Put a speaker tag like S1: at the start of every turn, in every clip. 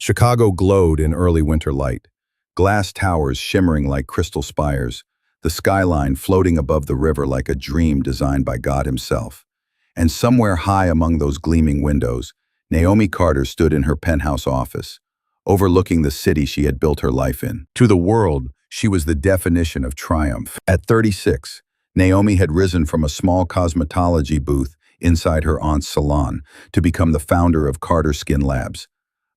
S1: Chicago glowed in early winter light, glass towers shimmering like crystal spires, the skyline floating above the river like a dream designed by God himself. And somewhere high among those gleaming windows, Naomi Carter stood in her penthouse office, overlooking the city she had built her life in. To the world, she was the definition of triumph. At 36, Naomi had risen from a small cosmetology booth inside her aunt's salon to become the founder of Carter Skin Labs,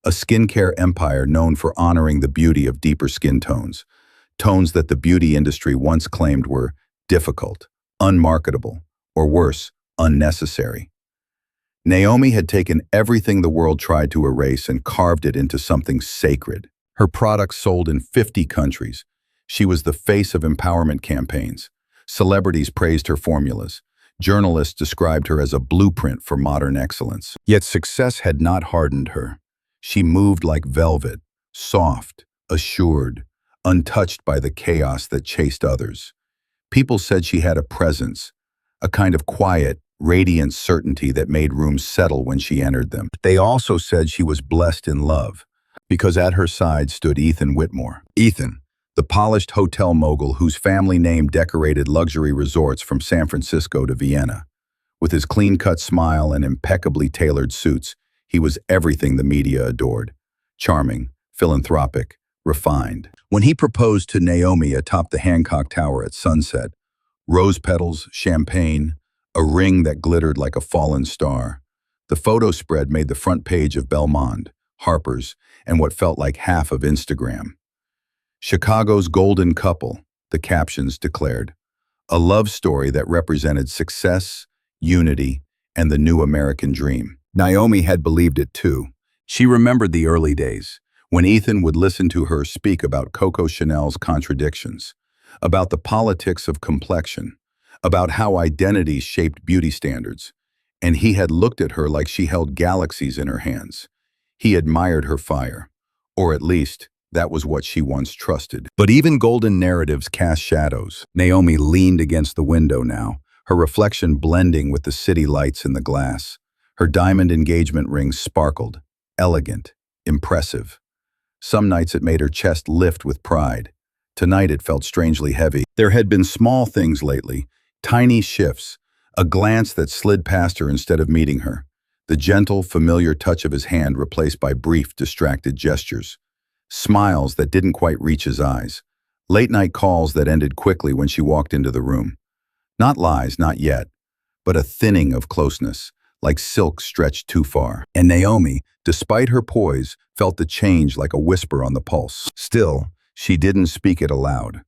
S1: a skincare empire known for honoring the beauty of deeper skin tones, tones that the beauty industry once claimed were difficult, unmarketable, or worse, unnecessary. Naomi had taken everything the world tried to erase and carved it into something sacred. Her products sold in 50 countries. She was the face of empowerment campaigns. Celebrities praised her formulas. Journalists described her as a blueprint for modern excellence. Yet success had not hardened her. She moved like velvet, soft, assured, untouched by the chaos that chased others. People said she had a presence, a kind of quiet, radiant certainty that made rooms settle when she entered them. They also said she was blessed in love, because at her side stood Ethan Whitmore. Ethan, the polished hotel mogul whose family name decorated luxury resorts from San Francisco to Vienna. With his clean-cut smile and impeccably tailored suits, he was everything the media adored. Charming, philanthropic, refined. When he proposed to Naomi atop the Hancock Tower at sunset, rose petals, champagne, a ring that glittered like a fallen star. The photo spread made the front page of Belmond, Harper's, and what felt like half of Instagram. Chicago's golden couple, the captions declared. A love story that represented success, unity, and the new American dream. Naomi had believed it too. She remembered the early days, when Ethan would listen to her speak about Coco Chanel's contradictions, about the politics of complexion, about how identities shaped beauty standards, and he had looked at her like she held galaxies in her hands. He admired her fire, or at least, that was what she once trusted. But even golden narratives cast shadows. Naomi leaned against the window now, her reflection blending with the city lights in the glass. Her diamond engagement ring sparkled, elegant, impressive. Some nights it made her chest lift with pride. Tonight it felt strangely heavy. There had been small things lately, tiny shifts, a glance that slid past her instead of meeting her, the gentle, familiar touch of his hand replaced by brief, distracted gestures, smiles that didn't quite reach his eyes, late-night calls that ended quickly when she walked into the room. Not lies, not yet, but a thinning of closeness, like silk stretched too far. And Naomi, despite her poise, felt the change like a whisper on the pulse. Still, she didn't speak it aloud.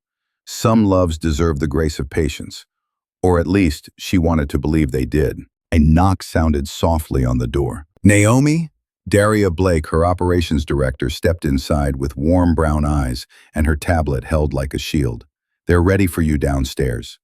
S1: Some loves deserve the grace of patience, or at least she wanted to believe they did. A knock sounded softly on the door. Naomi? Daria Blake, her operations director, stepped inside with warm brown eyes and her tablet held like a shield. They're ready for you downstairs.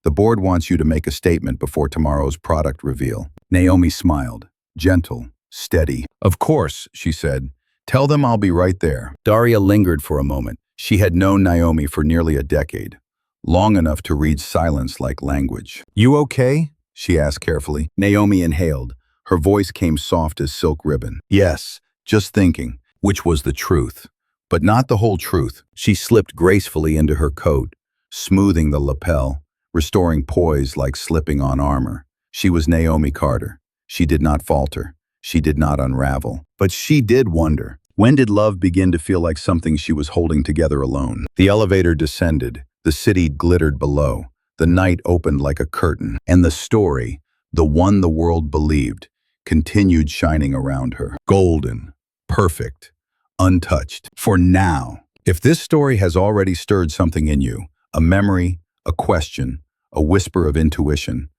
S1: The board wants you to make a statement before tomorrow's product reveal. Naomi smiled, gentle, steady. Of course, she said. Tell them I'll be right there. Daria lingered for a moment. She had known Naomi for nearly a decade, long enough to read silence like language. You okay? She asked carefully. Naomi inhaled. Her voice came soft as silk ribbon. Yes, just thinking, which was the truth. But not the whole truth. She slipped gracefully into her coat, smoothing the lapel, restoring poise like slipping on armor. She was Naomi Carter. She did not falter. She did not unravel. But she did wonder. When did love begin to feel like something she was holding together alone? The elevator descended. The city glittered below. The night opened like a curtain. And the story, the one the world believed, continued shining around her. Golden, perfect, untouched. For now. If this story has already stirred something in you, a memory, a question, a whisper of intuition,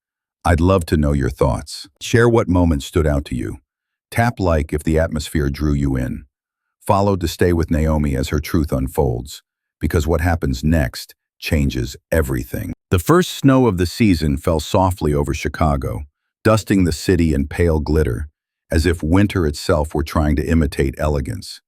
S1: I'd love to know your thoughts. Share what moment stood out to you. Tap like if the atmosphere drew you in. Follow to stay with Naomi as her truth unfolds, because what happens next changes everything. The first snow of the season fell softly over Chicago, dusting the city in pale glitter, as if winter itself were trying to imitate elegance.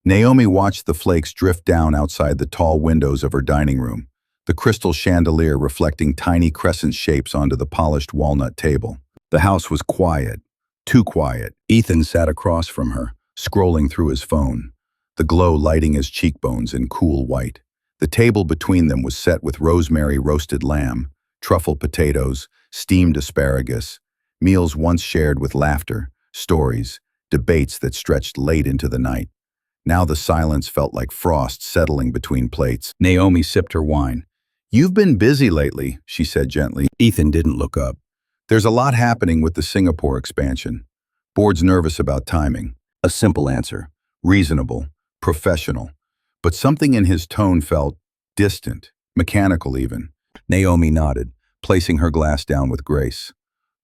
S1: Naomi watched the flakes drift down outside the tall windows of her dining room, the crystal chandelier reflecting tiny crescent shapes onto the polished walnut table. The house was quiet, too quiet. Ethan sat across from her, scrolling through his phone, the glow lighting his cheekbones in cool white. The table between them was set with rosemary roasted lamb, truffle potatoes, steamed asparagus, meals once shared with laughter, stories, debates that stretched late into the night. Now the silence felt like frost settling between plates. Naomi sipped her wine. "You've been busy lately," she said gently. Ethan didn't look up. "There's a lot happening with the Singapore expansion. Board's nervous about timing." A simple answer. Reasonable, professional. But something in his tone felt distant, mechanical even. Naomi nodded, placing her glass down with grace.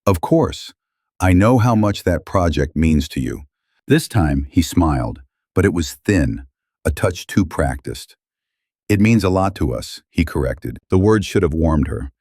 S1: "Of course. I know how much that project means to you." This time, he smiled, but it was thin, a touch too practiced. "It means a lot to us," he corrected. The words should have warmed her.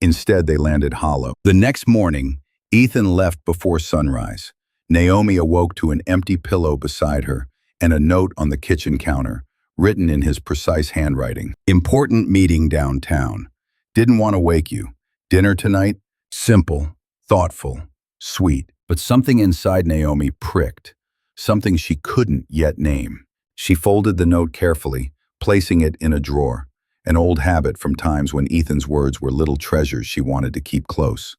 S1: Instead, they landed hollow. The next morning, Ethan left before sunrise. Naomi awoke to an empty pillow beside her and a note on the kitchen counter, written in his precise handwriting. "Important meeting downtown. Didn't want to wake you. Dinner tonight?" Simple, thoughtful, sweet. But something inside Naomi pricked, something she couldn't yet name. She folded the note carefully, placing it in a drawer, an old habit from times when Ethan's words were little treasures she wanted to keep close.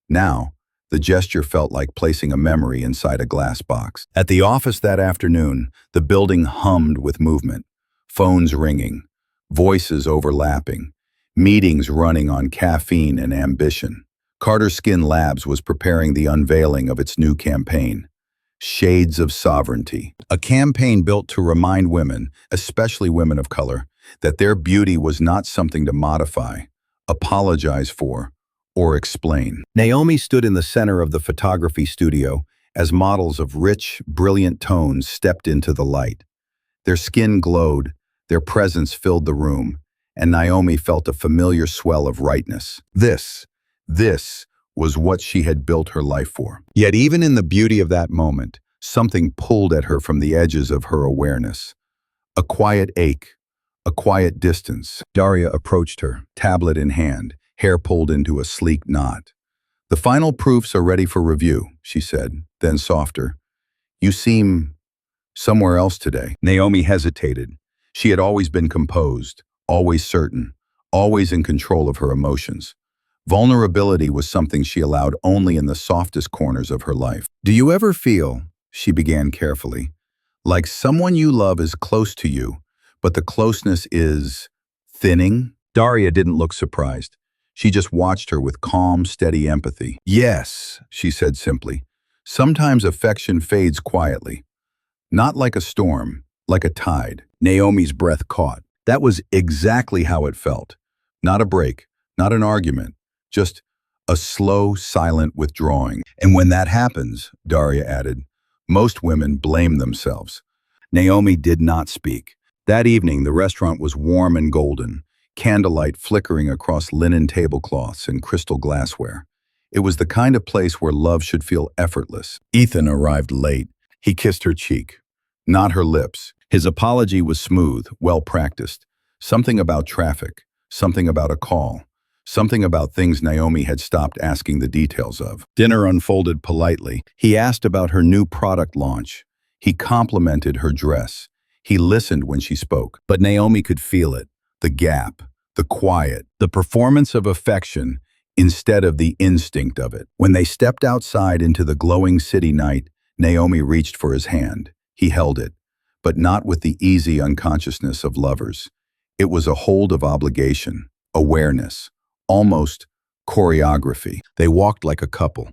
S1: Now, the gesture felt like placing a memory inside a glass box. At the office that afternoon, the building hummed with movement, phones ringing, voices overlapping, meetings running on caffeine and ambition. Carter Skin Labs was preparing the unveiling of its new campaign, Shades of Sovereignty, a campaign built to remind women, especially women of color, that their beauty was not something to modify, apologize for, or explain. Naomi stood in the center of the photography studio as models of rich, brilliant tones stepped into the light. Their skin glowed, their presence filled the room, and Naomi felt a familiar swell of rightness. This was what she had built her life for. Yet even in the beauty of that moment, something pulled at her from the edges of her awareness. A quiet ache, a quiet distance. Daria approached her, tablet in hand, hair pulled into a sleek knot. "The final proofs are ready for review," she said, then softer. "You seem somewhere else today." Naomi hesitated. She had always been composed, always certain, always in control of her emotions. Vulnerability was something she allowed only in the softest corners of her life. "Do you ever feel," she began carefully, "like someone you love is close to you, but the closeness is thinning?" Daria didn't look surprised. She just watched her with calm, steady empathy. "Yes," she said simply. "Sometimes affection fades quietly. Not like a storm, like a tide." Naomi's breath caught. That was exactly how it felt. Not a break, not an argument, just a slow, silent withdrawing. And when that happens, Daria added, most women blame themselves. Naomi did not speak. That evening, the restaurant was warm and golden, candlelight flickering across linen tablecloths and crystal glassware. It was the kind of place where love should feel effortless. Ethan arrived late. He kissed her cheek, not her lips. His apology was smooth, well-practiced. Something about traffic, something about a call, something about things Naomi had stopped asking the details of. Dinner unfolded politely. He asked about her new product launch. He complimented her dress. He listened when she spoke. But Naomi could feel it, the gap, the quiet, the performance of affection instead of the instinct of it. When they stepped outside into the glowing city night, Naomi reached for his hand. He held it, but not with the easy unconsciousness of lovers. It was a hold of obligation, awareness, almost choreography. They walked like a couple,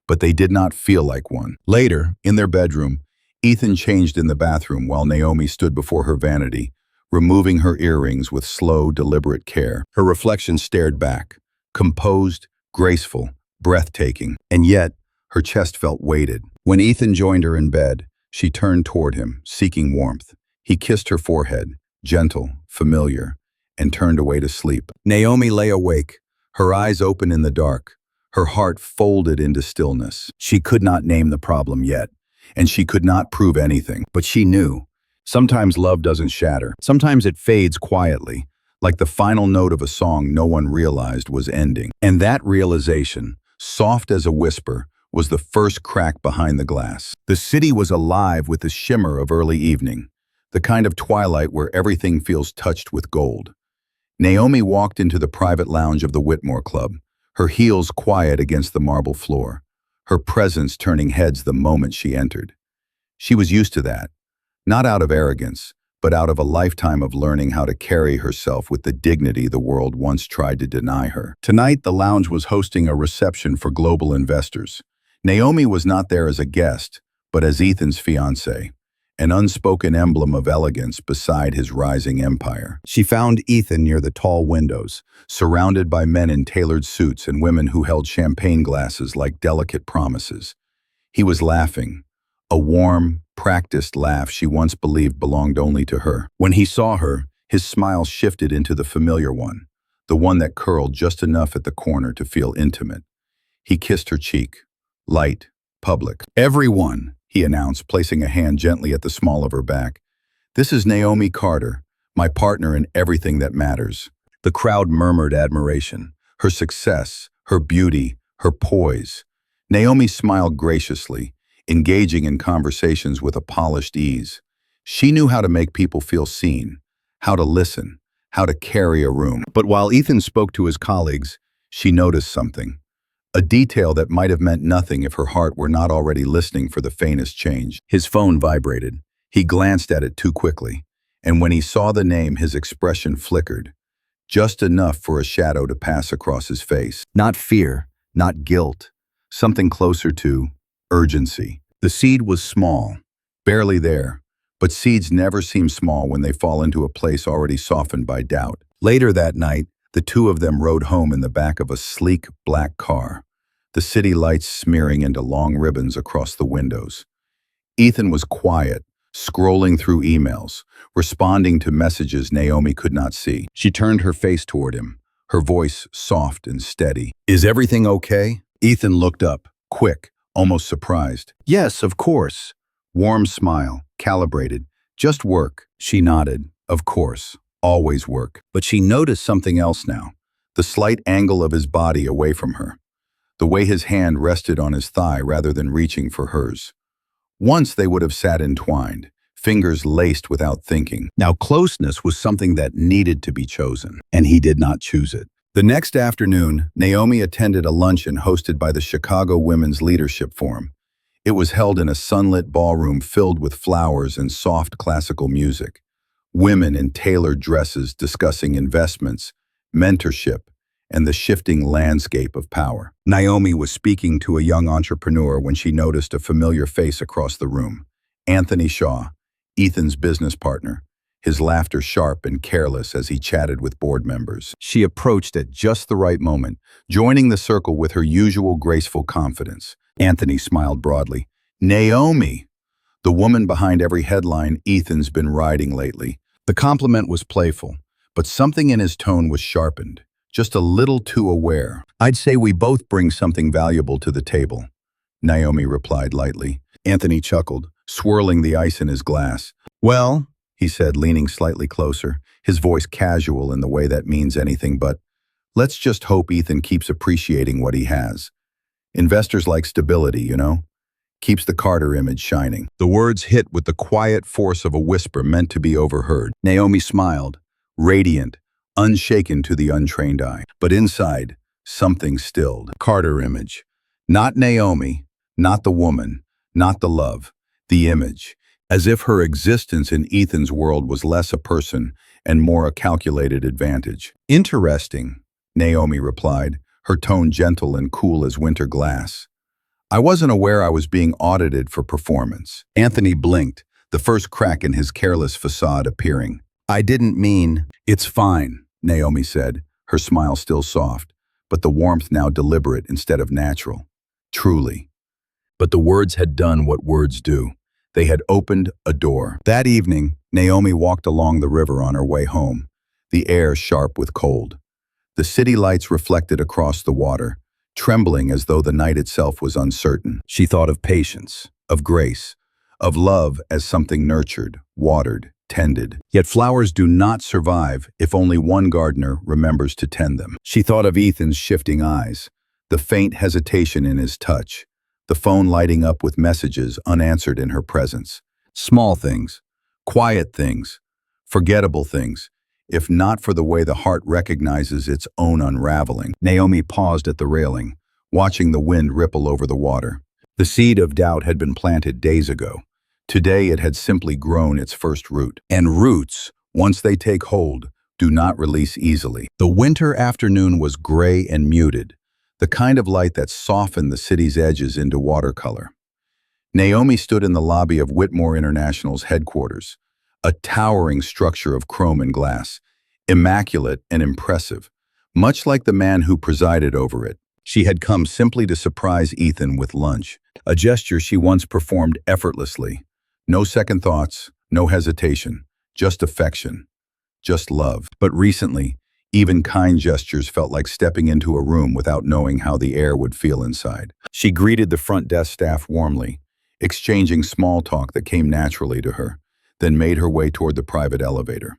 S1: but they did not feel like one. Later, in their bedroom, Ethan changed in the bathroom while Naomi stood before her vanity, removing her earrings with slow, deliberate care. Her reflection stared back, composed, graceful, breathtaking, and yet her chest felt weighted. When Ethan joined her in bed, she turned toward him, seeking warmth. He kissed her forehead, gentle, familiar, and turned away to sleep. Naomi lay awake, her eyes open in the dark, her heart folded into stillness. She could not name the problem yet, and she could not prove anything, but she knew. Sometimes love doesn't shatter. Sometimes it fades quietly, like the final note of a song no one realized was ending. And that realization, soft as a whisper, was the first crack behind the glass. The city was alive with the shimmer of early evening, the kind of twilight where everything feels touched with gold. Naomi walked into the private lounge of the Whitmore Club, her heels quiet against the marble floor, her presence turning heads the moment she entered. She was used to that, not out of arrogance, but out of a lifetime of learning how to carry herself with the dignity the world once tried to deny her. Tonight, the lounge was hosting a reception for global investors. Naomi was not there as a guest, but as Ethan's fiancé, an unspoken emblem of elegance beside his rising empire. She found Ethan near the tall windows, surrounded by men in tailored suits and women who held champagne glasses like delicate promises. He was laughing, a warm, practiced laugh she once believed belonged only to her. When he saw her, his smile shifted into the familiar one, the one that curled just enough at the corner to feel intimate. He kissed her cheek, light, public. "Everyone," he announced, placing a hand gently at the small of her back. "This is Naomi Carter, my partner in everything that matters." The crowd murmured admiration. Her success, her beauty, her poise. Naomi smiled graciously, engaging in conversations with a polished ease. She knew how to make people feel seen, how to listen, how to carry a room. But while Ethan spoke to his colleagues, she noticed something. A detail that might have meant nothing if her heart were not already listening for the faintest change. His phone vibrated. He glanced at it too quickly, and when he saw the name, his expression flickered, just enough for a shadow to pass across his face. Not fear, not guilt, something closer to urgency. The seed was small, barely there, but seeds never seem small when they fall into a place already softened by doubt. Later that night, the two of them rode home in the back of a sleek, black car, the city lights smearing into long ribbons across the windows. Ethan was quiet, scrolling through emails, responding to messages Naomi could not see. She turned her face toward him, her voice soft and steady. "Is everything okay?" Ethan looked up, quick, almost surprised. "Yes, of course." Warm smile, calibrated. "Just work." She nodded. "Of course. Always work." But she noticed something else now. The slight angle of his body away from her. The way his hand rested on his thigh rather than reaching for hers. Once they would have sat entwined, fingers laced without thinking. Now closeness was something that needed to be chosen, and he did not choose it. The next afternoon, Naomi attended a luncheon hosted by the Chicago Women's Leadership Forum. It was held in a sunlit ballroom filled with flowers and soft classical music. Women in tailored dresses discussing investments, mentorship, and the shifting landscape of power. Naomi was speaking to a young entrepreneur when she noticed a familiar face across the room. Anthony Shaw, Ethan's business partner, his laughter sharp and careless as he chatted with board members. She approached at just the right moment, joining the circle with her usual graceful confidence. Anthony smiled broadly. "Naomi!" The woman behind every headline Ethan's been riding lately. The compliment was playful, but something in his tone was sharpened, just a little too aware. "I'd say we both bring something valuable to the table," Naomi replied lightly. Anthony chuckled, swirling the ice in his glass. "Well," he said, leaning slightly closer, his voice casual in the way that means anything but, "let's just hope Ethan keeps appreciating what he has. Investors like stability, you know? Keeps the Carter image shining." The words hit with the quiet force of a whisper meant to be overheard. Naomi smiled, radiant, unshaken to the untrained eye. But inside, something stilled. Carter image. Not Naomi, not the woman, not the love, the image. As if her existence in Ethan's world was less a person and more a calculated advantage. "Interesting," Naomi replied, her tone gentle and cool as winter glass. "I wasn't aware I was being audited for performance." Anthony blinked, the first crack in his careless facade appearing. "I didn't mean—" "It's fine," Naomi said, her smile still soft, but the warmth now deliberate instead of natural. "Truly." But the words had done what words do. They had opened a door. That evening, Naomi walked along the river on her way home, the air sharp with cold. The city lights reflected across the water, trembling as though the night itself was uncertain. She thought of patience, of grace, of love as something nurtured, watered, tended. Yet flowers do not survive if only one gardener remembers to tend them. She thought of Ethan's shifting eyes, the faint hesitation in his touch, the phone lighting up with messages unanswered in her presence. Small things, quiet things, forgettable things, if not for the way the heart recognizes its own unraveling. Naomi paused at the railing, watching the wind ripple over the water. The seed of doubt had been planted days ago. Today it had simply grown its first root. And roots, once they take hold, do not release easily. The winter afternoon was gray and muted, the kind of light that softened the city's edges into watercolor. Naomi stood in the lobby of Whitmore International's headquarters, a towering structure of chrome and glass, immaculate and impressive, much like the man who presided over it. She had come simply to surprise Ethan with lunch, a gesture she once performed effortlessly. No second thoughts, no hesitation, just affection, just love. But recently, even kind gestures felt like stepping into a room without knowing how the air would feel inside. She greeted the front desk staff warmly, exchanging small talk that came naturally to her, then made her way toward the private elevator.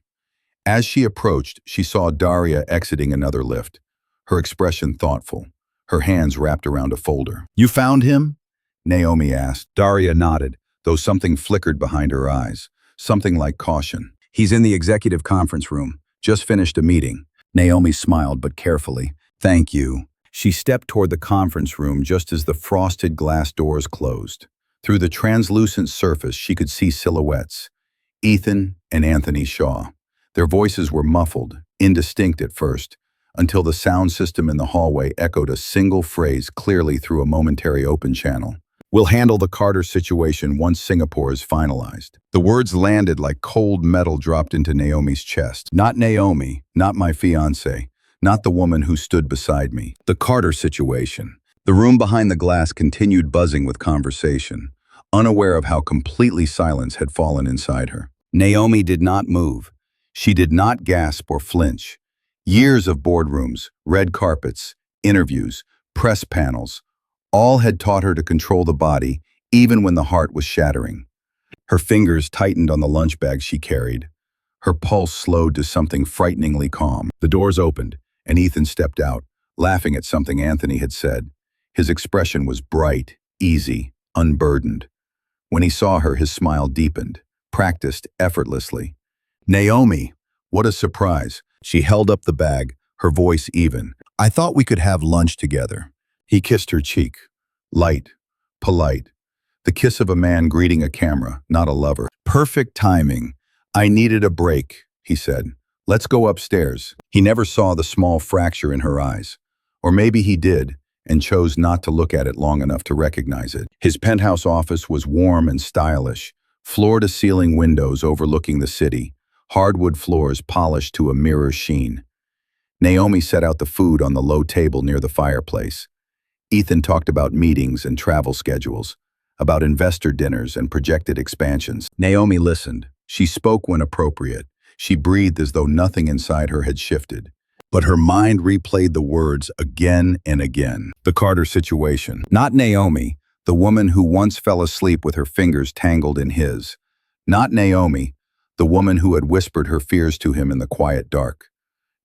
S1: As she approached, she saw Daria exiting another lift, her expression thoughtful, her hands wrapped around a folder. "You found him?" Naomi asked. Daria nodded, though something flickered behind her eyes, something like caution. "He's in the executive conference room. Just finished a meeting." Naomi smiled, but carefully. "Thank you." She stepped toward the conference room just as the frosted glass doors closed. Through the translucent surface, she could see silhouettes. Ethan and Anthony Shaw. Their voices were muffled, indistinct at first, until the sound system in the hallway echoed a single phrase clearly through a momentary open channel. "We'll handle the Carter situation once Singapore is finalized." The words landed like cold metal dropped into Naomi's chest. Not Naomi, not my fiancé, not the woman who stood beside me. The Carter situation. The room behind the glass continued buzzing with conversation, unaware of how completely silence had fallen inside her. Naomi did not move. She did not gasp or flinch. Years of boardrooms, red carpets, interviews, press panels, all had taught her to control the body, even when the heart was shattering. Her fingers tightened on the lunch bag she carried. Her pulse slowed to something frighteningly calm. The doors opened, and Ethan stepped out, laughing at something Anthony had said. His expression was bright, easy, unburdened. When he saw her, his smile deepened, practiced effortlessly. "Naomi, what a surprise." She held up the bag, her voice even. "I thought we could have lunch together." He kissed her cheek. Light, polite. The kiss of a man greeting a camera, not a lover. "Perfect timing. I needed a break," he said. "Let's go upstairs." He never saw the small fracture in her eyes. Or maybe he did, and chose not to look at it long enough to recognize it. His penthouse office was warm and stylish, floor-to-ceiling windows overlooking the city, hardwood floors polished to a mirror sheen. Naomi set out the food on the low table near the fireplace. Ethan talked about meetings and travel schedules, about investor dinners and projected expansions. Naomi listened. She spoke when appropriate. She breathed as though nothing inside her had shifted. But her mind replayed the words again and again. The Carter situation. Not Naomi, the woman who once fell asleep with her fingers tangled in his. Not Naomi, the woman who had whispered her fears to him in the quiet dark.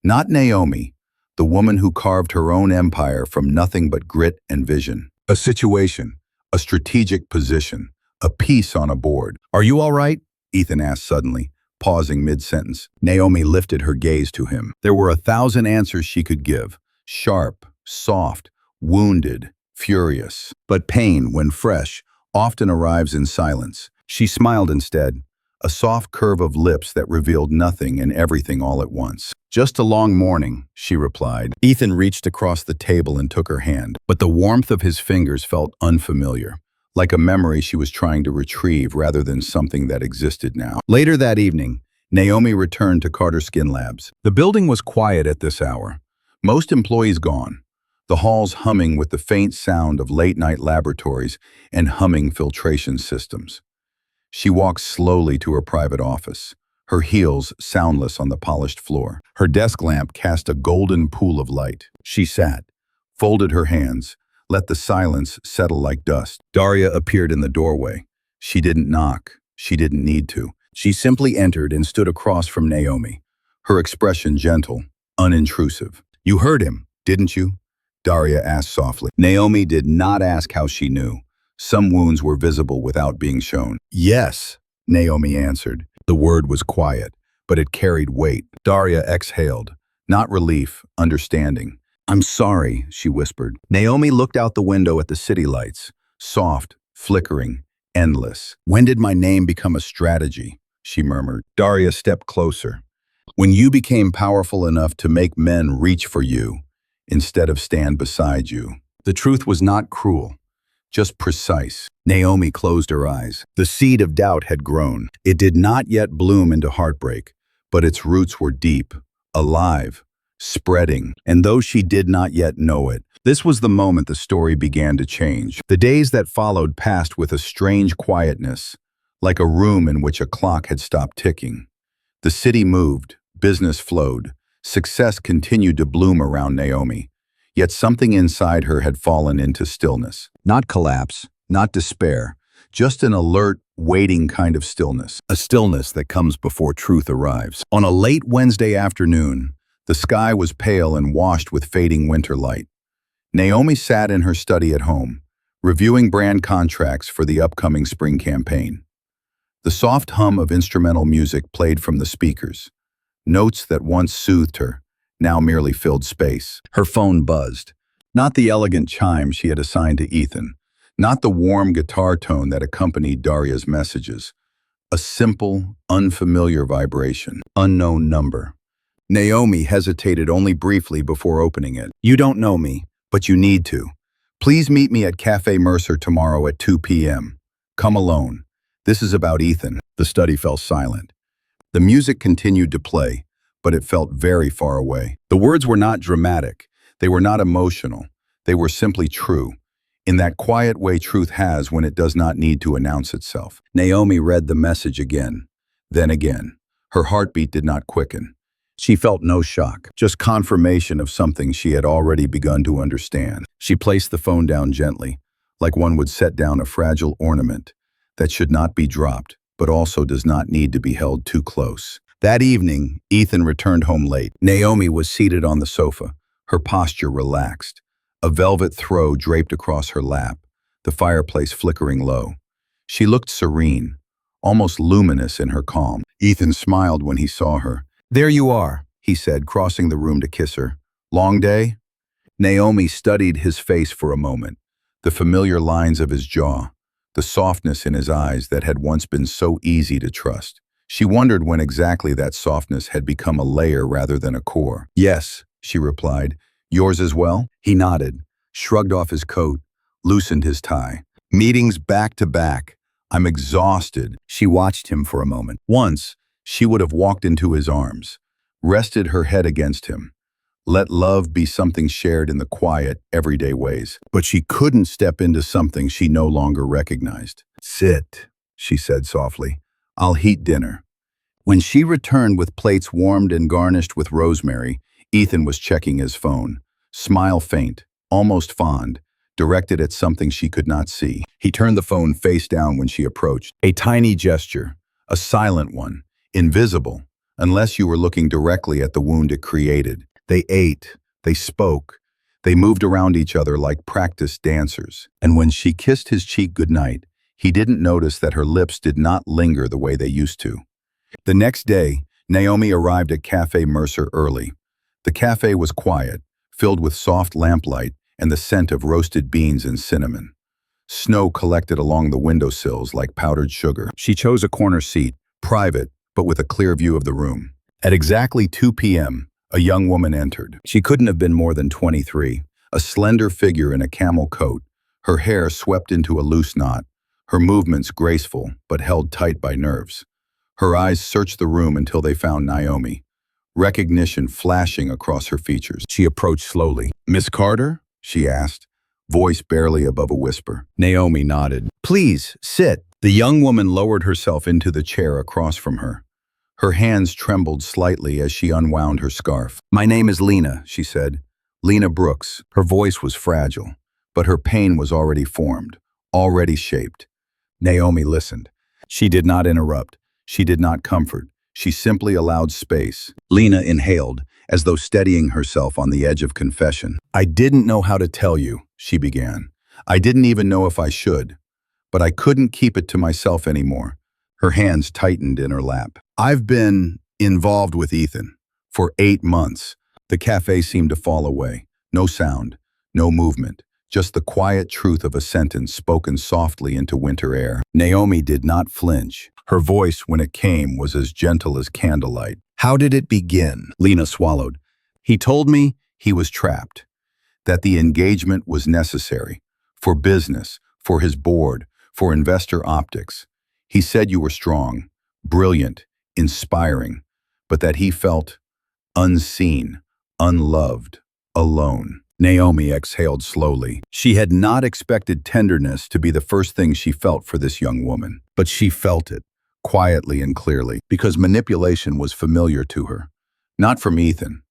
S1: Not Naomi, the woman who carved her own empire from nothing but grit and vision. A situation, a strategic position, a piece on a board. "Are you all right?" Ethan asked suddenly, pausing mid-sentence. Naomi lifted her gaze to him. There were 1,000 answers she could give, sharp, soft, wounded, furious. But pain, when fresh, often arrives in silence. She smiled instead, a soft curve of lips that revealed nothing and everything all at once. "Just a long morning," she replied. Ethan reached across the table and took her hand, but the warmth of his fingers felt unfamiliar, like a memory she was trying to retrieve rather than something that existed now. Later that evening, Naomi returned to Carter Skin Labs. The building was quiet at this hour, most employees gone, the halls humming with the faint sound of late-night laboratories and humming filtration systems. She walked slowly to her private office, her heels soundless on the polished floor. Her desk lamp cast a golden pool of light. She sat, folded her hands, let the silence settle like dust. Daria appeared in the doorway. She didn't knock. She didn't need to. She simply entered and stood across from Naomi, her expression gentle, unintrusive. "You heard him, didn't you?" Daria asked softly. Naomi did not ask how she knew. Some wounds were visible without being shown. "Yes," Naomi answered. The word was quiet, but it carried weight. Daria exhaled. Not relief, understanding. "I'm sorry," she whispered. Naomi looked out the window at the city lights. Soft, flickering, endless. "When did my name become a strategy?" she murmured. Daria stepped closer. "When you became powerful enough to make men reach for you, instead of stand beside you." The truth was not cruel, just precise. Naomi closed her eyes. The seed of doubt had grown. It did not yet bloom into heartbreak, but its roots were deep, alive, spreading. And though she did not yet know it, this was the moment the story began to change. The days that followed passed with a strange quietness, like a room in which a clock had stopped ticking. The city moved, business flowed, success continued to bloom around Naomi. Yet something inside her had fallen into stillness. Not collapse, not despair, just an alert, waiting kind of stillness. A stillness that comes before truth arrives. On a late Wednesday afternoon, the sky was pale and washed with fading winter light. Naomi sat in her study at home, reviewing brand contracts for the upcoming spring campaign. The soft hum of instrumental music played from the speakers. Notes that once soothed her, now merely filled space. Her phone buzzed. Not the elegant chime she had assigned to Ethan, not the warm guitar tone that accompanied Daria's messages. A simple, unfamiliar vibration. Unknown number. Naomi hesitated only briefly before opening it. "You don't know me, but you need to. Please meet me at Cafe Mercer tomorrow at 2 p.m. Come alone. This is about Ethan." The study fell silent. The music continued to play, but it felt very far away. The words were not dramatic. They were not emotional. They were simply true. In that quiet way truth has when it does not need to announce itself. Naomi read the message again, then again. Her heartbeat did not quicken. She felt no shock, just confirmation of something she had already begun to understand. She placed the phone down gently, like one would set down a fragile ornament that should not be dropped, but also does not need to be held too close. That evening, Ethan returned home late. Naomi was seated on the sofa, her posture relaxed, a velvet throw draped across her lap, the fireplace flickering low. She looked serene, almost luminous in her calm. Ethan smiled when he saw her. "There you are," he said, crossing the room to kiss her. "Long day?" Naomi studied his face for a moment, the familiar lines of his jaw, the softness in his eyes that had once been so easy to trust. She wondered when exactly that softness had become a layer rather than a core. "Yes," she replied. "Yours as well?" He nodded, shrugged off his coat, loosened his tie. "Meetings back to back. I'm exhausted." She watched him for a moment. Once, she would have walked into his arms, rested her head against him, let love be something shared in the quiet, everyday ways. But she couldn't step into something she no longer recognized. "Sit," she said softly. "I'll heat dinner." When she returned with plates warmed and garnished with rosemary, Ethan was checking his phone. Smile faint, almost fond, directed at something she could not see. He turned the phone face down when she approached. A tiny gesture, a silent one, invisible, unless you were looking directly at the wound it created. They ate, they spoke, they moved around each other like practiced dancers. And when she kissed his cheek goodnight, he didn't notice that her lips did not linger the way they used to. The next day, Naomi arrived at Cafe Mercer early. The cafe was quiet, filled with soft lamplight and the scent of roasted beans and cinnamon. Snow collected along the windowsills like powdered sugar. She chose a corner seat, private, but with a clear view of the room. At exactly 2 p.m., a young woman entered. She couldn't have been more than 23, a slender figure in a camel coat, her hair swept into a loose knot, her movements graceful but held tight by nerves. Her eyes searched the room until they found Naomi, recognition flashing across her features. She approached slowly. "Miss Carter?" she asked, voice barely above a whisper. Naomi nodded. "Please, sit." The young woman lowered herself into the chair across from her. Her hands trembled slightly as she unwound her scarf. "My name is Lena," she said. "Lena Brooks." Her voice was fragile, but her pain was already formed, already shaped. Naomi listened. She did not interrupt. She did not comfort. She simply allowed space. Lena inhaled, as though steadying herself on the edge of confession. "I didn't know how to tell you," she began. "I didn't even know if I should. but I couldn't keep it to myself anymore. Her hands tightened in her lap. I've been involved with Ethan for 8 months. The cafe seemed to fall away. No sound, no movement, just the quiet truth of a sentence spoken softly into winter air. Naomi did not flinch. Her voice, when it came, was as gentle as candlelight. How did it begin? Lena swallowed. He told me he was trapped, that the engagement was necessary for business, for his board, for investor optics. He said you were strong, brilliant, inspiring, but that he felt unseen, unloved, alone. Naomi exhaled slowly. She had not expected tenderness to be the first thing she felt for this young woman, but she felt it, quietly and clearly, because manipulation was familiar to her. Not from Ethan,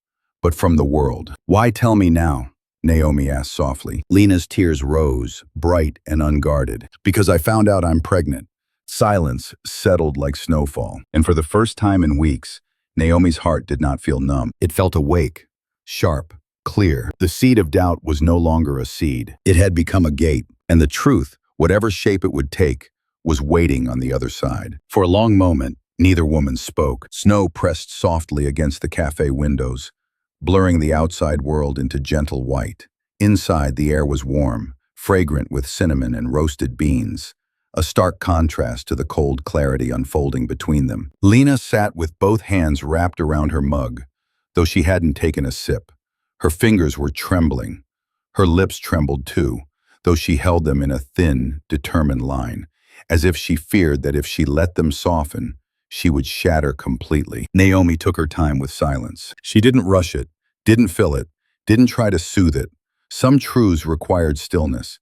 S1: but from the world. Why tell me now? Naomi asked softly. Lena's tears rose, bright and unguarded. Because I found out I'm pregnant. Silence settled like snowfall, and for the first time in weeks, Naomi's heart did not feel numb. It felt awake, sharp, clear. The seed of doubt was no longer a seed. It had become a gate, and the truth, whatever shape it would take, was waiting on the other side. For a long moment, neither woman spoke. Snow pressed softly against the cafe windows, blurring the outside world into gentle white. Inside, the air was warm, fragrant with cinnamon and roasted beans, a stark contrast to the cold clarity unfolding between them. Lena sat with both hands wrapped around her mug, though she hadn't taken a sip. Her fingers were trembling. Her lips trembled too, though she held them in a thin, determined line, as if she feared that if she let them soften, she would shatter completely. Naomi took her time with silence. She didn't rush it, didn't fill it, didn't try to soothe it. Some truths required stillness.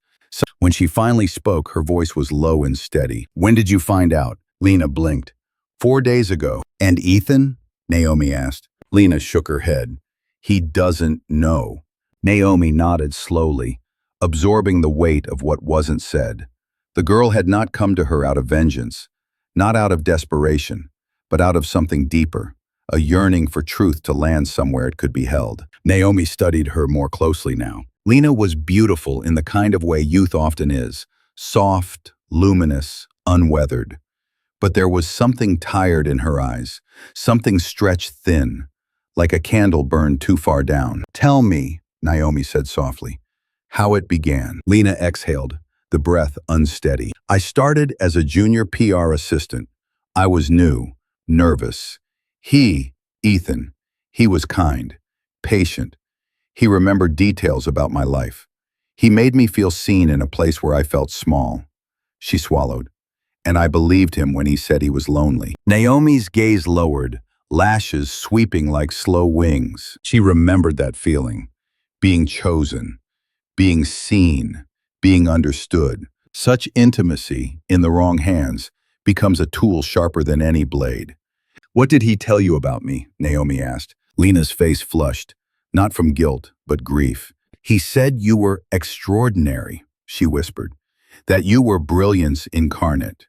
S1: When she finally spoke, her voice was low and steady. When did you find out? Lena blinked. 4 days ago. And Ethan? Naomi asked. Lena shook her head. He doesn't know. Naomi nodded slowly, absorbing the weight of what wasn't said. The girl had not come to her out of vengeance, not out of desperation, but out of something deeper, a yearning for truth to land somewhere it could be held. Naomi studied her more closely now. Lena was beautiful in the kind of way youth often is, soft, luminous, unweathered. But there was something tired in her eyes, something stretched thin, like a candle burned too far down. Tell me, Naomi said softly, how it began. Lena exhaled, the breath unsteady. I started as a junior PR assistant. I was new, nervous. Ethan, he was kind, patient. He remembered details about my life. He made me feel seen in a place where I felt small. She swallowed, and I believed him when he said he was lonely. Naomi's gaze lowered, lashes sweeping like slow wings. She remembered that feeling, being chosen, being seen, being understood. Such intimacy, in the wrong hands, becomes a tool sharper than any blade. What did he tell you about me? Naomi asked. Lena's face flushed, not from guilt, but grief. He said you were extraordinary, she whispered, that you were brilliance incarnate,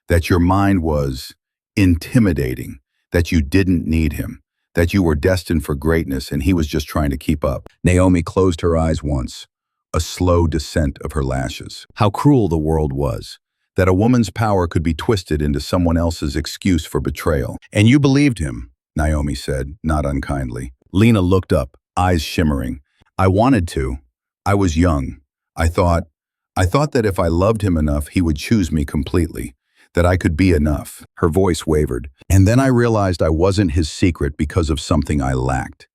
S1: that your mind was intimidating, that you didn't need him, that you were destined for greatness and he was just trying to keep up. Naomi closed her eyes once, a slow descent of her lashes. How cruel the world was, that a woman's power could be twisted into someone else's excuse for betrayal. And you believed him, Naomi said, not unkindly. Lena looked up, eyes shimmering. I wanted to. I was young. I thought that if I loved him enough, he would choose me completely, that I could be enough. Her voice wavered. And then I realized I wasn't his secret because of something I lacked.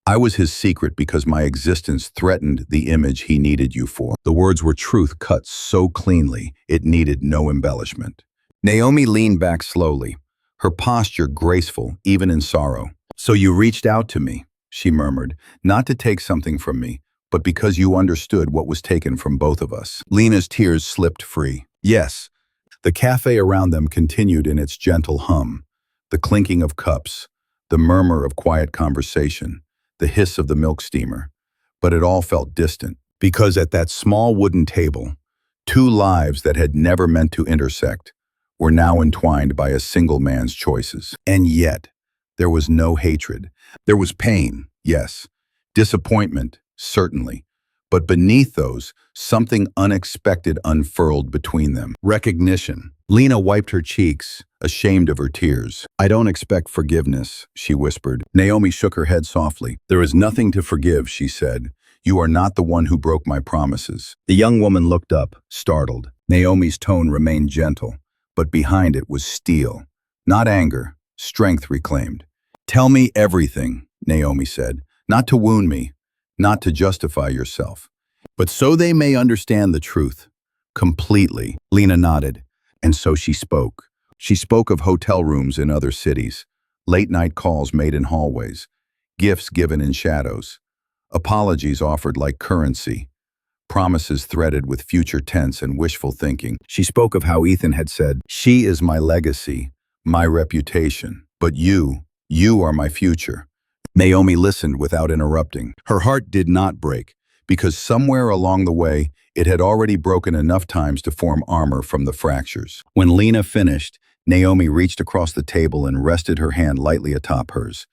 S1: I was his secret because my existence threatened the image he needed you for. The words were truth cut so cleanly, it needed no embellishment. Naomi leaned back slowly, her posture graceful even in sorrow. So you reached out to me, she murmured, not to take something from me, but because you understood what was taken from both of us. Lena's tears slipped free. Yes. The cafe around them continued in its gentle hum, the clinking of cups, the murmur of quiet conversation, the hiss of the milk steamer. But it all felt distant, because at that small wooden table, two lives that had never meant to intersect were now entwined by a single man's choices. And yet, there was no hatred. There was pain, yes. Disappointment, certainly. But beneath those, something unexpected unfurled between them. Recognition. Lena wiped her cheeks, ashamed of her tears. "I don't expect forgiveness," she whispered. Naomi shook her head softly. "There is nothing to forgive," she said. "You are not the one who broke my promises." The young woman looked up, startled. Naomi's tone remained gentle, but behind it was steel. Not anger, strength reclaimed. "Tell me everything," Naomi said. "Not to wound me, not to justify yourself, but so they may understand the truth." Completely. Lena nodded. And so she spoke. She spoke of hotel rooms in other cities, late-night calls made in hallways, gifts given in shadows, apologies offered like currency, promises threaded with future tense and wishful thinking. She spoke of how Ethan had said, "She is my legacy, my reputation, but you are my future." Naomi listened without interrupting. Her heart did not break, because somewhere along the way, it had already broken enough times to form armor from the fractures. When Lena finished, Naomi reached across the table and rested her hand lightly atop hers.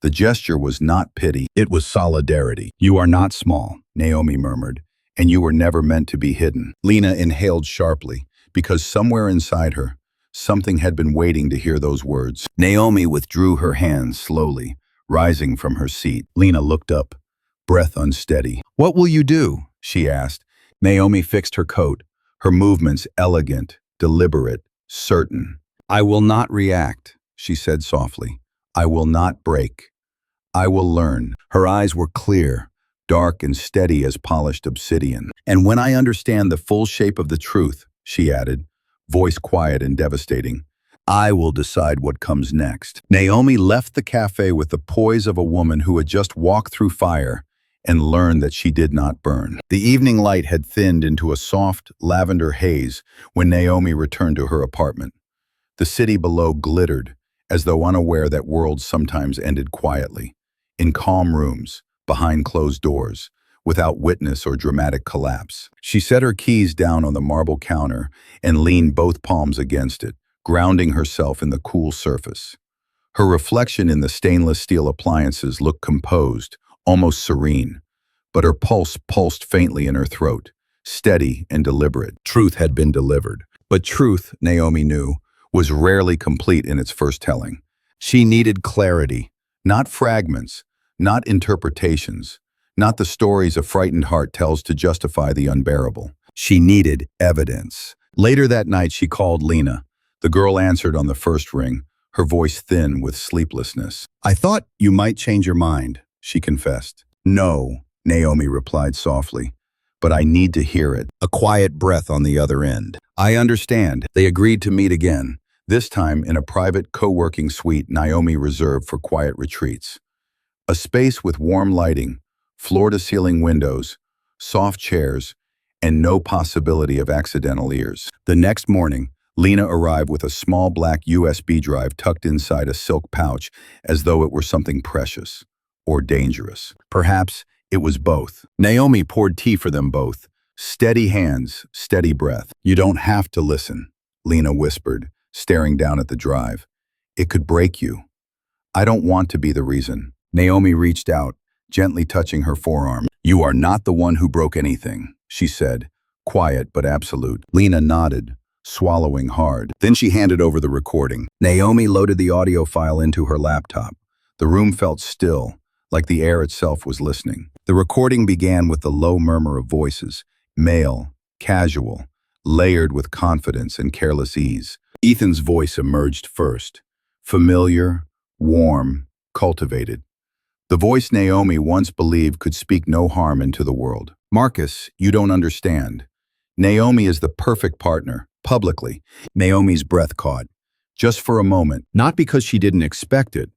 S1: The gesture was not pity, it was solidarity. "You are not small," Naomi murmured, "and you were never meant to be hidden." Lena inhaled sharply, because somewhere inside her, something had been waiting to hear those words. Naomi withdrew her hand slowly, rising from her seat. Lena looked up, breath unsteady. "What will you do?" she asked. Naomi fixed her coat, her movements elegant, deliberate, certain. "I will not react," she said softly. "I will not break. I will learn." Her eyes were clear, dark and steady as polished obsidian. "And when I understand the full shape of the truth," she added, voice quiet and devastating, "I will decide what comes next." Naomi left the cafe with the poise of a woman who had just walked through fire and learned that she did not burn. The evening light had thinned into a soft, lavender haze when Naomi returned to her apartment. The city below glittered, as though unaware that worlds sometimes ended quietly, in calm rooms, behind closed doors, without witness or dramatic collapse. She set her keys down on the marble counter and leaned both palms against it, grounding herself in the cool surface. Her reflection in the stainless steel appliances looked composed, almost serene, but her pulse pulsed faintly in her throat, steady and deliberate. Truth had been delivered. But truth, Naomi knew, was rarely complete in its first telling. She needed clarity, not fragments, not interpretations, not the stories a frightened heart tells to justify the unbearable. She needed evidence. Later that night, she called Lena. The girl answered on the first ring, her voice thin with sleeplessness. "I thought you might change your mind," she confessed. "No," Naomi replied softly, "but I need to hear it." A quiet breath on the other end. "I understand." They agreed to meet again, this time in a private co-working suite Naomi reserved for quiet retreats. A space with warm lighting, floor-to-ceiling windows, soft chairs, and no possibility of accidental ears. The next morning, Lena arrived with a small black USB drive tucked inside a silk pouch as though it were something precious or dangerous. Perhaps it was both. Naomi poured tea for them both. Steady hands, steady breath. "You don't have to listen," Lena whispered, staring down at the drive. "It could break you." "I don't want to be the reason." Naomi reached out, gently touching her forearm. "You are not the one who broke anything," she said, quiet but absolute. Lena nodded, swallowing hard. Then she handed over the recording. Naomi loaded the audio file into her laptop. The room felt still, like the air itself was listening. The recording began with the low murmur of voices, male, casual, layered with confidence and careless ease. Ethan's voice emerged first, familiar, warm, cultivated. The voice Naomi once believed could speak no harm into the world. "Marcus, you don't understand. Naomi is the perfect partner, publicly." Naomi's breath caught, just for a moment, not because she didn't expect it,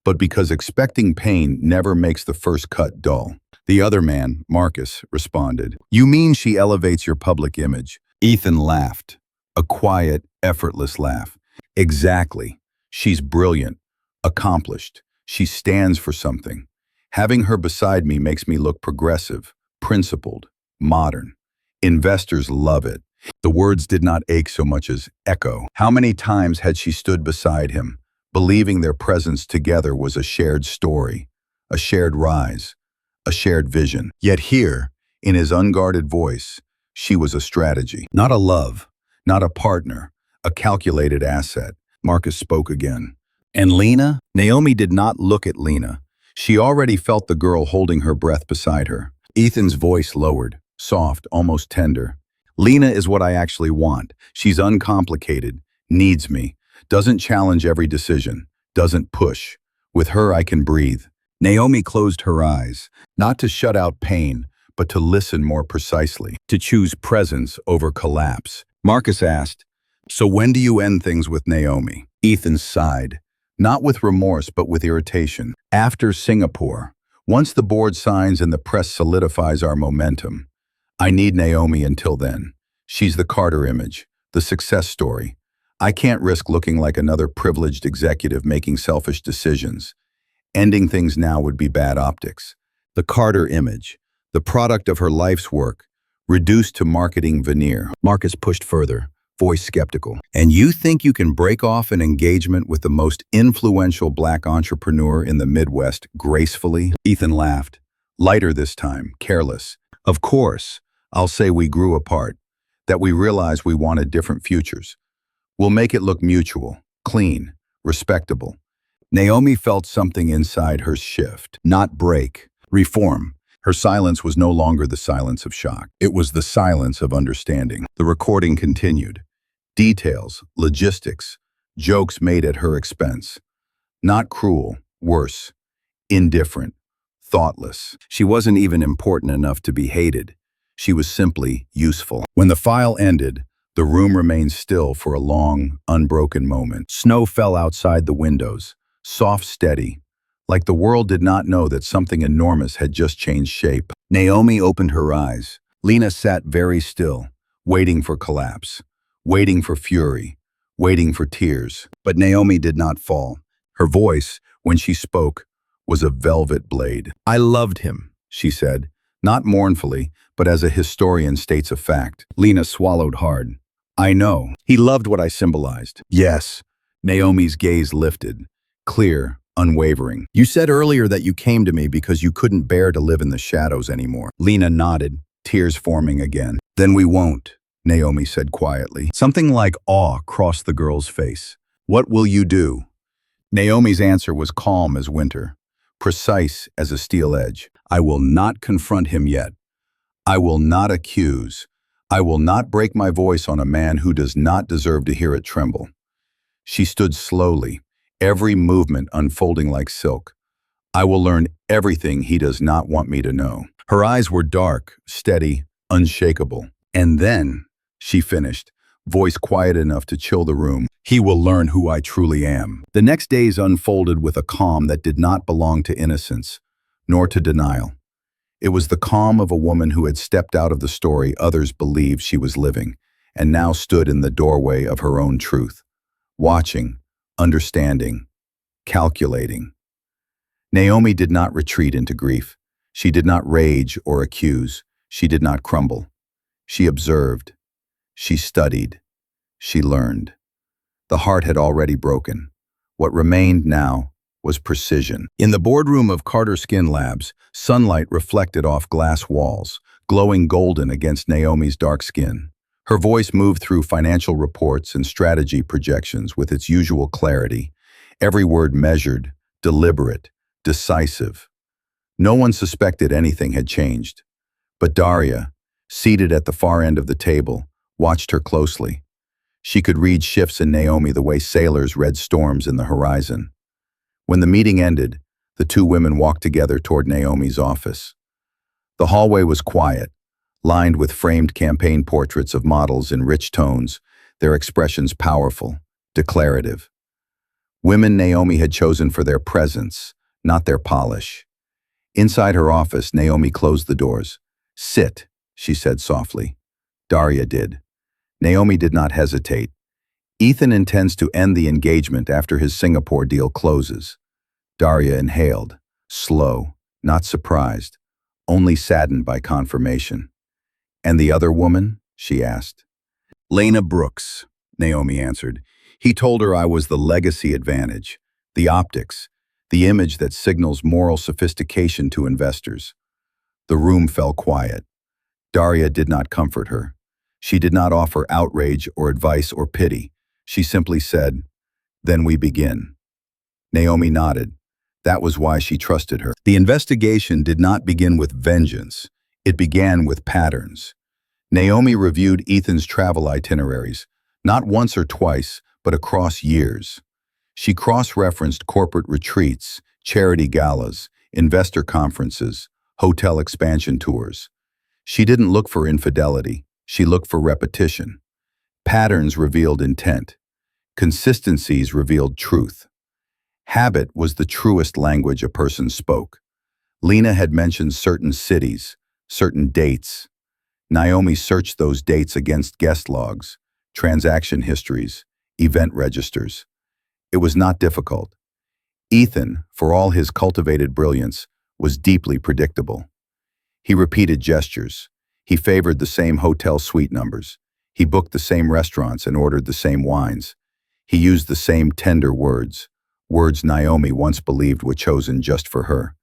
S1: but because expecting pain never makes the first cut dull. The other man, Marcus, responded, "You mean she elevates your public image?" Ethan laughed, a quiet, effortless laugh. "Exactly. She's brilliant, accomplished. She stands for something. Having her beside me makes me look progressive, principled, modern. Investors love it." The words did not ache so much as echo. How many times had she stood beside him, believing their presence together was a shared story, a shared rise, a shared vision. Yet here, In his unguarded voice, she was a strategy. Not a love, not a partner, a calculated asset. Marcus spoke again. And Lena? Naomi did not look at Lena. She already felt the girl holding her breath beside her. Ethan's voice lowered, soft, almost tender. Lena is what I actually want. She's uncomplicated, needs me, doesn't challenge every decision, doesn't push. With her, I can breathe. Naomi closed her eyes, not to shut out pain, but to listen more precisely, to choose presence over collapse. Marcus asked, "So when do you end things with Naomi?" Ethan sighed, not with remorse but with irritation. "After Singapore, once the board signs and the press solidifies our momentum. I need Naomi until then. She's the Carter image, the success story. I can't risk looking like another privileged executive making selfish decisions. Ending things now would be bad optics. The Carter image, the product of her life's work, reduced to marketing veneer." Marcus pushed further, voice skeptical. "And you think you can break off an engagement with the most influential black entrepreneur in the Midwest gracefully?" Ethan laughed, lighter this time, careless. "Of course, I'll say we grew apart, that we realized we wanted different futures. We'll make it look mutual, clean, respectable." Naomi felt something inside her shift, not break, reform. Her silence was no longer the silence of shock. It was the silence of understanding. The recording continued. Details, logistics, jokes made at her expense. Not cruel, worse, indifferent, thoughtless. She wasn't even important enough to be hated. She was simply useful. When the file ended, the room remained still for a long, unbroken moment. Snow fell outside the windows, soft, steady, like the world did not know that something enormous had just changed shape. Naomi opened her eyes. Lena sat very still, waiting for collapse, waiting for fury, waiting for tears. But Naomi did not fall. Her voice, when she spoke, was a velvet blade. "I loved him," she said, not mournfully, but as a historian states a fact. Lena swallowed hard. "I know. He loved what I symbolized." "Yes." Naomi's gaze lifted, clear, unwavering. "You said earlier that you came to me because you couldn't bear to live in the shadows anymore." Lena nodded, tears forming again. "Then we won't," Naomi said quietly. Something like awe crossed the girl's face. "What will you do?" Naomi's answer was calm as winter, precise as a steel edge. "I will not confront him yet. I will not accuse. I will not break my voice on a man who does not deserve to hear it tremble." She stood slowly, every movement unfolding like silk. "I will learn everything he does not want me to know." Her eyes were dark, steady, unshakable. "And then," she finished, voice quiet enough to chill the room, "he will learn who I truly am." The next days unfolded with a calm that did not belong to innocence, nor to denial. It was the calm of a woman who had stepped out of the story others believed she was living, and now stood in the doorway of her own truth, watching, understanding, calculating. Naomi did not retreat into grief. She did not rage or accuse. She did not crumble. She observed. She studied. She learned. The heart had already broken. What remained now was precision. In the boardroom of Carter Skin Labs, sunlight reflected off glass walls, glowing golden against Naomi's dark skin. Her voice moved through financial reports and strategy projections with its usual clarity, every word measured, deliberate, decisive. No one suspected anything had changed. But Daria, seated at the far end of the table, watched her closely. She could read shifts in Naomi the way sailors read storms in the horizon. When the meeting ended, the two women walked together toward Naomi's office. The hallway was quiet, lined with framed campaign portraits of models in rich tones, their expressions powerful, declarative. Women Naomi had chosen for their presence, not their polish. Inside her office, Naomi closed the doors. "Sit," she said softly. Daria did. Naomi did not hesitate. "Ethan intends to end the engagement after his Singapore deal closes." Daria inhaled, slow, not surprised, only saddened by confirmation. "And the other woman?" she asked. "Lena Brooks," Naomi answered. "He told her I was the legacy advantage, the optics, the image that signals moral sophistication to investors." The room fell quiet. Daria did not comfort her. She did not offer outrage or advice or pity. She simply said, "Then we begin." Naomi nodded. That was why she trusted her. The investigation did not begin with vengeance. It began with patterns. Naomi reviewed Ethan's travel itineraries, not once or twice, but across years. She cross-referenced corporate retreats, charity galas, investor conferences, hotel expansion tours. She didn't look for infidelity. She looked for repetition. Patterns revealed intent. Consistencies revealed truth. Habit was the truest language a person spoke. Lena had mentioned certain cities, certain dates. Naomi searched those dates against guest logs, transaction histories, event registers. It was not difficult. Ethan, for all his cultivated brilliance, was deeply predictable. He repeated gestures. He favored the same hotel suite numbers. He booked the same restaurants and ordered the same wines. He used the same tender words, words Naomi once believed were chosen just for her.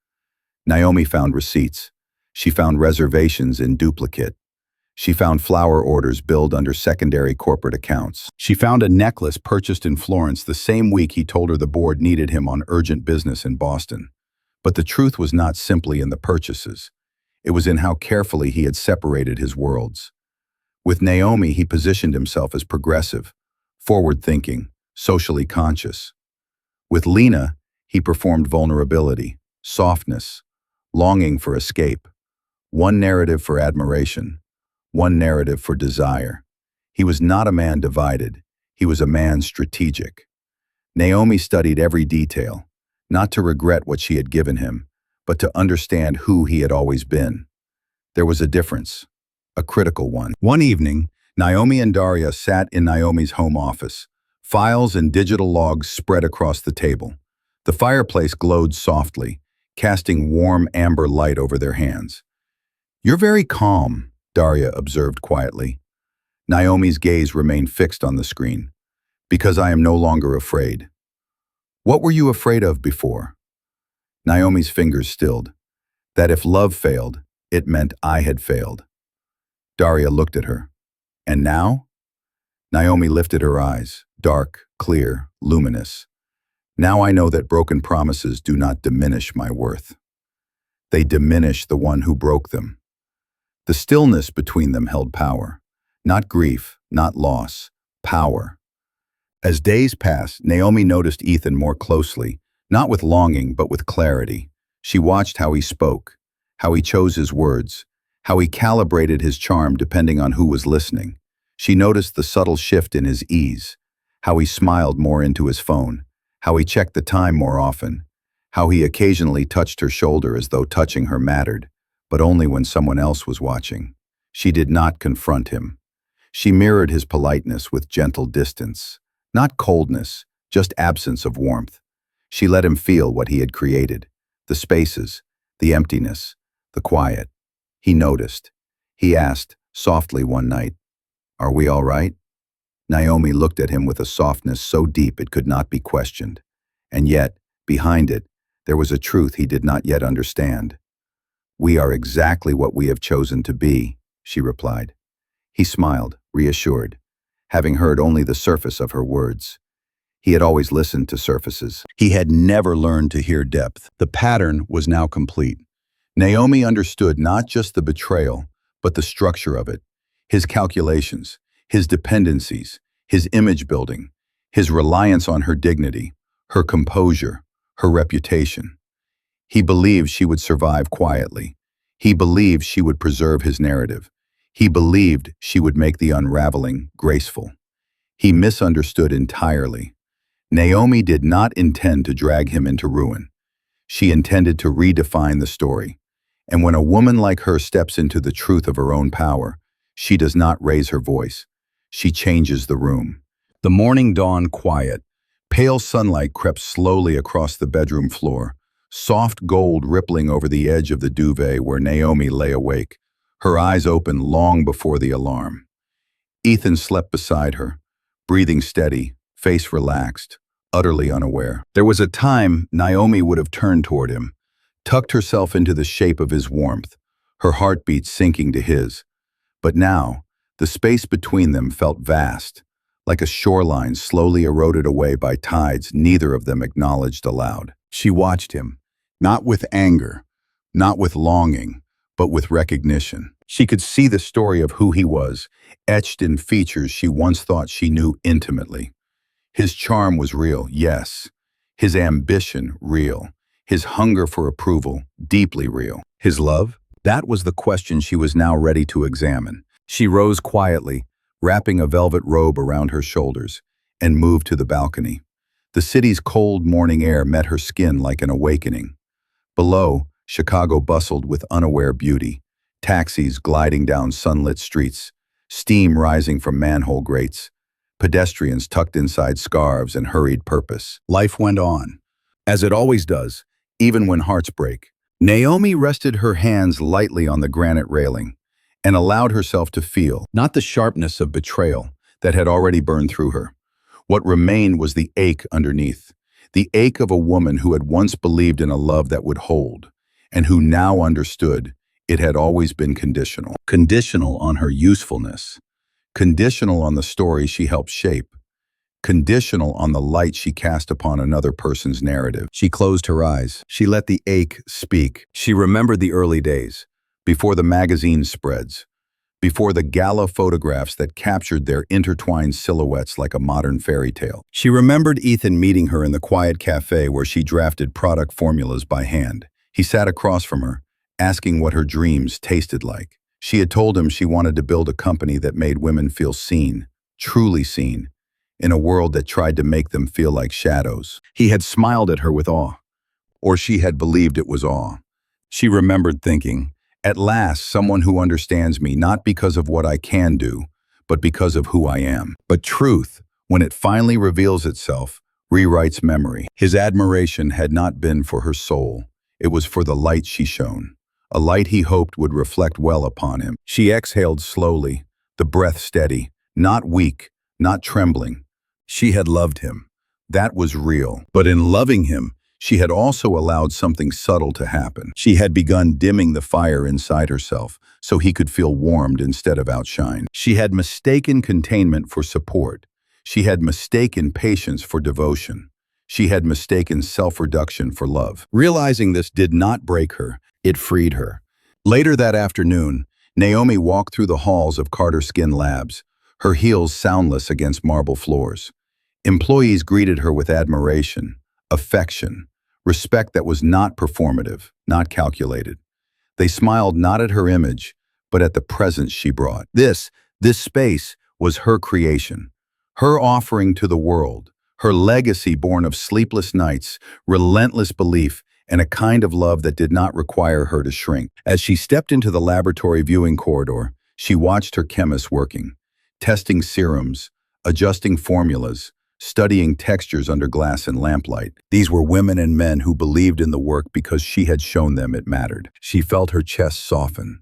S1: Naomi found receipts. She found reservations in duplicate. She found flower orders billed under secondary corporate accounts. She found a necklace purchased in Florence the same week he told her the board needed him on urgent business in Boston. But the truth was not simply in the purchases. It was in how carefully he had separated his worlds. With Naomi, he positioned himself as progressive, forward-thinking, socially conscious. With Lena, he performed vulnerability, softness, longing for escape. One narrative for admiration, one narrative for desire. He was not a man divided. He was a man strategic. Naomi studied every detail, not to regret what she had given him, but to understand who he had always been. There was a difference, a critical one. One evening, Naomi and Daria sat in Naomi's home office, files and digital logs spread across the table. The fireplace glowed softly, casting warm amber light over their hands. "You're very calm," Daria observed quietly. Naomi's gaze remained fixed on the screen. "Because I am no longer afraid." "What were you afraid of before?" Naomi's fingers stilled. That if love failed, it meant I had failed. Daria looked at her. "And now?" Naomi lifted her eyes, dark, clear, luminous. "Now I know that broken promises do not diminish my worth. They diminish the one who broke them." The stillness between them held power. Not grief, not loss, power. As days passed, Naomi noticed Ethan more closely, not with longing but with clarity. She watched how he spoke, how he chose his words, how he calibrated his charm depending on who was listening. She noticed the subtle shift in his ease, how he smiled more into his phone, how he checked the time more often, how he occasionally touched her shoulder as though touching her mattered, but only when someone else was watching. She did not confront him. She mirrored his politeness with gentle distance, not coldness, just absence of warmth. She let him feel what he had created, the spaces, the emptiness, the quiet. He noticed. He asked, softly one night, "Are we all right?" Naomi looked at him with a softness so deep it could not be questioned. And yet, behind it, there was a truth he did not yet understand. "We are exactly what we have chosen to be," she replied. He smiled, reassured, having heard only the surface of her words. He had always listened to surfaces. He had never learned to hear depth. The pattern was now complete. Naomi understood not just the betrayal, but the structure of it, his calculations, his dependencies, his image building, his reliance on her dignity, her composure, her reputation. He believed she would survive quietly. He believed she would preserve his narrative. He believed she would make the unraveling graceful. He misunderstood entirely. Naomi did not intend to drag him into ruin. She intended to redefine the story. And when a woman like her steps into the truth of her own power, she does not raise her voice. She changes the room. The morning dawned quiet. Pale sunlight crept slowly across the bedroom floor, soft gold rippling over the edge of the duvet where Naomi lay awake, her eyes open long before the alarm. Ethan slept beside her, breathing steady, face relaxed, utterly unaware. There was a time Naomi would have turned toward him, tucked herself into the shape of his warmth, her heartbeat sinking to his. But now, the space between them felt vast, like a shoreline slowly eroded away by tides neither of them acknowledged aloud. She watched him, not with anger, not with longing, but with recognition. She could see the story of who he was, etched in features she once thought she knew intimately. His charm was real, yes. His ambition, real. His hunger for approval, deeply real. His love? That was the question she was now ready to examine. She rose quietly, wrapping a velvet robe around her shoulders, and moved to the balcony. The city's cold morning air met her skin like an awakening. Below, Chicago bustled with unaware beauty. Taxis gliding down sunlit streets, steam rising from manhole grates, pedestrians tucked inside scarves and hurried purpose. Life went on, as it always does, even when hearts break. Naomi rested her hands lightly on the granite railing and allowed herself to feel, not the sharpness of betrayal that had already burned through her. What remained was the ache underneath, the ache of a woman who had once believed in a love that would hold, and who now understood it had always been conditional. Conditional on her usefulness, conditional on the story she helped shape, conditional on the light she cast upon another person's narrative. She closed her eyes. She let the ache speak. She remembered the early days, before the magazine spreads, before the gala photographs that captured their intertwined silhouettes like a modern fairy tale. She remembered Ethan meeting her in the quiet cafe where she drafted product formulas by hand. He sat across from her, asking what her dreams tasted like. She had told him she wanted to build a company that made women feel seen, truly seen, in a world that tried to make them feel like shadows. He had smiled at her with awe, or she had believed it was awe. She remembered thinking, at last, someone who understands me not because of what I can do, but because of who I am. But truth, when it finally reveals itself, rewrites memory. His admiration had not been for her soul. It was for the light she shone, a light he hoped would reflect well upon him. She exhaled slowly, the breath steady, not weak, not trembling. She had loved him. That was real. But in loving him, she had also allowed something subtle to happen. She had begun dimming the fire inside herself so he could feel warmed instead of outshined. She had mistaken containment for support. She had mistaken patience for devotion. She had mistaken self-reduction for love. Realizing this did not break her, it freed her. Later that afternoon, Naomi walked through the halls of Carter Skin Labs, her heels soundless against marble floors. Employees greeted her with admiration, affection, respect that was not performative, not calculated. They smiled not at her image, but at the presence she brought. This space was her creation, her offering to the world, her legacy born of sleepless nights, relentless belief, and a kind of love that did not require her to shrink. As she stepped into the laboratory viewing corridor, she watched her chemists working, testing serums, adjusting formulas, studying textures under glass and lamplight. These were women and men who believed in the work because she had shown them it mattered. She felt her chest soften.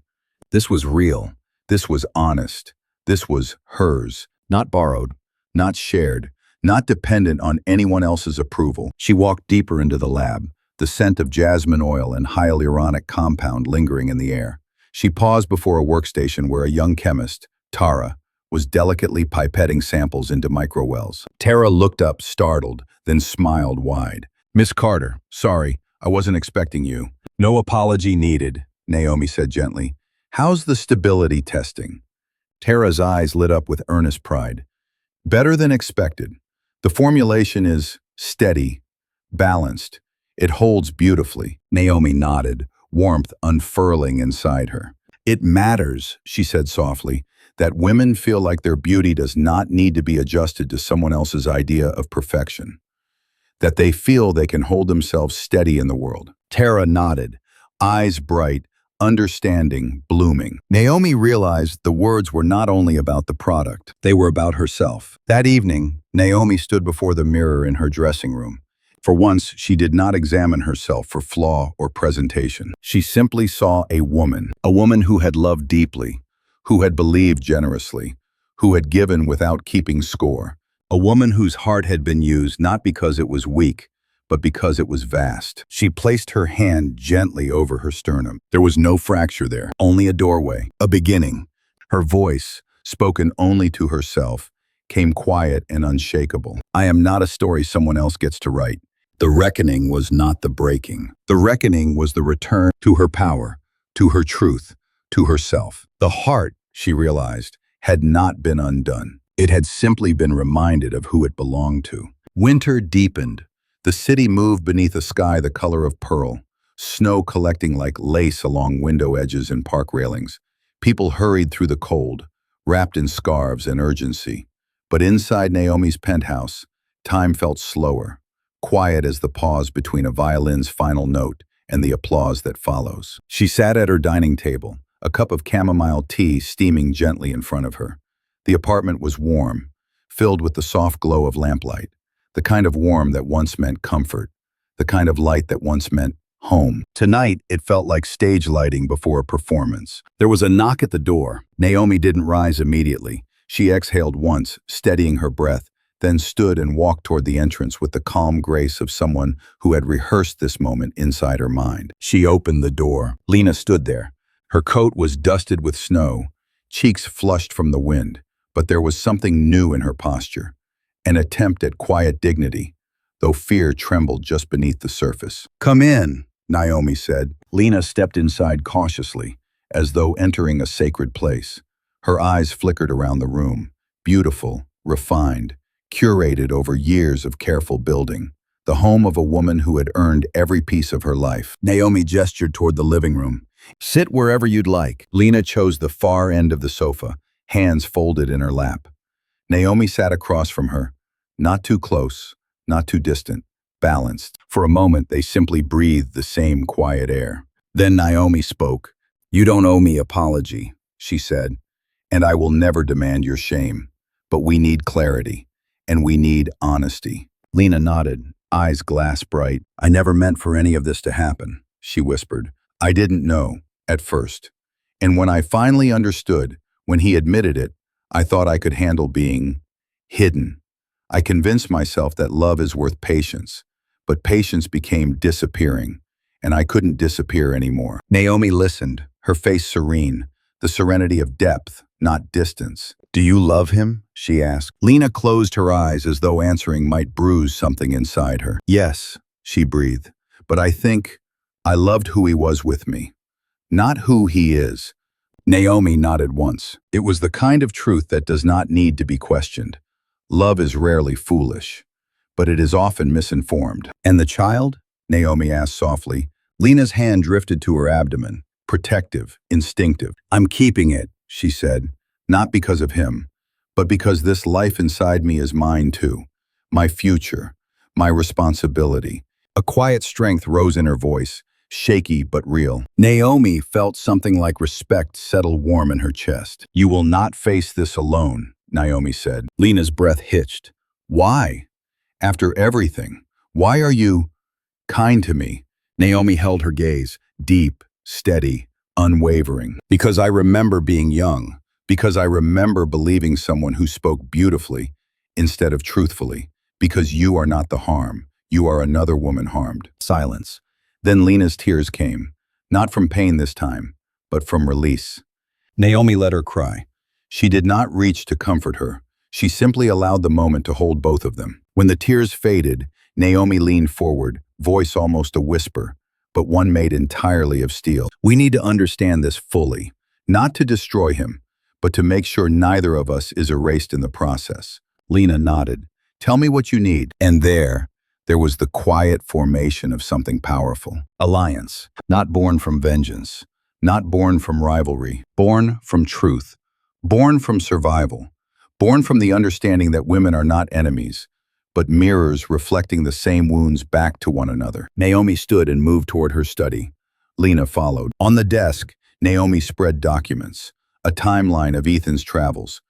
S1: This was real. This was honest. This was hers, not borrowed, not shared, not dependent on anyone else's approval. She walked deeper into the lab, the scent of jasmine oil and hyaluronic compound lingering in the air. She paused before a workstation where a young chemist, Tara, was delicately pipetting samples into microwells. Tara looked up, startled, then smiled wide. "Miss Carter, sorry, I wasn't expecting you." "No apology needed," Naomi said gently. "How's the stability testing?" Tara's eyes lit up with earnest pride. "Better than expected. The formulation is steady, balanced. It holds beautifully." Naomi nodded, warmth unfurling inside her. "It matters," she said softly, "that women feel like their beauty does not need to be adjusted to someone else's idea of perfection. That they feel they can hold themselves steady in the world." Tara nodded, eyes bright, understanding, blooming. Naomi realized the words were not only about the product, they were about herself. That evening, Naomi stood before the mirror in her dressing room. For once, she did not examine herself for flaw or presentation. She simply saw a woman who had loved deeply, who had believed generously, who had given without keeping score, a woman whose heart had been used not because it was weak, but because it was vast. She placed her hand gently over her sternum. There was no fracture there, only a doorway, a beginning. Her voice, spoken only to herself, came quiet and unshakable. I am not a story someone else gets to write. The reckoning was not the breaking. The reckoning was the return to her power, to her truth, to herself. The heart, she realized, had not been undone. It had simply been reminded of who it belonged to. Winter deepened. The city moved beneath a sky the color of pearl, snow collecting like lace along window edges and park railings. People hurried through the cold, wrapped in scarves and urgency. But inside Naomi's penthouse, time felt slower, quiet as the pause between a violin's final note and the applause that follows. She sat at her dining table, a cup of chamomile tea steaming gently in front of her. The apartment was warm, filled with the soft glow of lamplight, the kind of warmth that once meant comfort, the kind of light that once meant home. Tonight, it felt like stage lighting before a performance. There was a knock at the door. Naomi didn't rise immediately. She exhaled once, steadying her breath, then stood and walked toward the entrance with the calm grace of someone who had rehearsed this moment inside her mind. She opened the door. Lena stood there. Her coat was dusted with snow, cheeks flushed from the wind, but there was something new in her posture, an attempt at quiet dignity, though fear trembled just beneath the surface. "Come in," Naomi said. Lena stepped inside cautiously, as though entering a sacred place. Her eyes flickered around the room, beautiful, refined, curated over years of careful building, the home of a woman who had earned every piece of her life. Naomi gestured toward the living room. "Sit wherever you'd like." Lena chose the far end of the sofa, hands folded in her lap. Naomi sat across from her, not too close, not too distant, balanced. For a moment, they simply breathed the same quiet air. Then Naomi spoke. "You don't owe me apology," she said, "and I will never demand your shame. But we need clarity, and we need honesty." Lena nodded, eyes glass bright. "I never meant for any of this to happen," she whispered. "I didn't know, at first. And when I finally understood, when he admitted it, I thought I could handle being hidden. I convinced myself that love is worth patience, but patience became disappearing, and I couldn't disappear anymore." Naomi listened, her face serene, the serenity of depth, not distance. "Do you love him?" she asked. Lena closed her eyes as though answering might bruise something inside her. "Yes," she breathed, "but I think I loved who he was with me, not who he is." Naomi nodded once. It was the kind of truth that does not need to be questioned. Love is rarely foolish, but it is often misinformed. "And the child?" Naomi asked softly. Lena's hand drifted to her abdomen, protective, instinctive. "I'm keeping it," she said, "not because of him, but because this life inside me is mine too. My future, my responsibility." A quiet strength rose in her voice, shaky but real. Naomi felt something like respect settle warm in her chest. "You will not face this alone," Naomi said. Lena's breath hitched. "Why? After everything, why are you kind to me?" Naomi held her gaze, deep, steady, unwavering. "Because I remember being young, because I remember believing someone who spoke beautifully instead of truthfully, because you are not the harm, you are another woman harmed." Silence. Then Lena's tears came, not from pain this time, but from release. Naomi let her cry. She did not reach to comfort her. She simply allowed the moment to hold both of them. When the tears faded, Naomi leaned forward, voice almost a whisper, but one made entirely of steel. "We need to understand this fully, not to destroy him, but to make sure neither of us is erased in the process." Lena nodded. "Tell me what you need." And there was the quiet formation of something powerful. Alliance, not born from vengeance, not born from rivalry, born from truth, born from survival, born from the understanding that women are not enemies, but mirrors reflecting the same wounds back to one another. Naomi stood and moved toward her study. Lena followed. On the desk, Naomi spread documents, a timeline of Ethan's travels,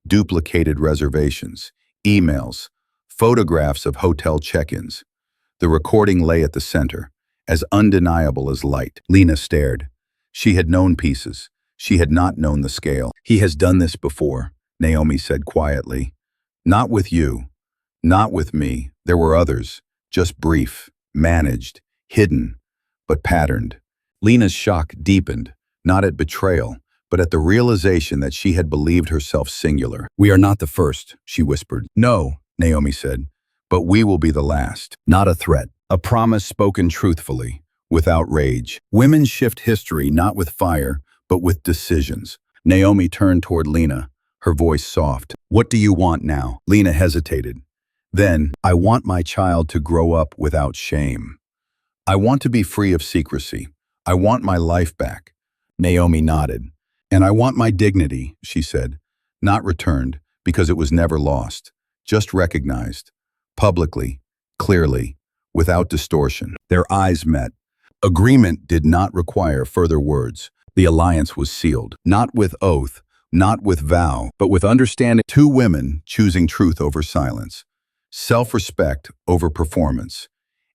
S1: duplicated reservations, emails, photographs of hotel check-ins. The recording lay at the center, as undeniable as light. Lena stared. She had known pieces. She had not known the scale. "He has done this before," Naomi said quietly. "Not with you. Not with me. There were others, just brief, managed, hidden, but patterned." Lena's shock deepened, not at betrayal, but at the realization that she had believed herself singular. "We are not the first," she whispered. "No," Naomi said, "but we will be the last." Not a threat, a promise spoken truthfully, without rage. Women shift history not with fire, but with decisions. Naomi turned toward Lena, her voice soft. "What do you want now?" Lena hesitated. Then, "I want my child to grow up without shame. I want to be free of secrecy. I want my life back." Naomi nodded. "And I want my dignity," she said. "Not returned, because it was never lost. Just recognized. Publicly, clearly, without distortion." Their eyes met. Agreement did not require further words. The alliance was sealed, not with oath, not with vow, but with understanding. Two women choosing truth over silence, self-respect over performance,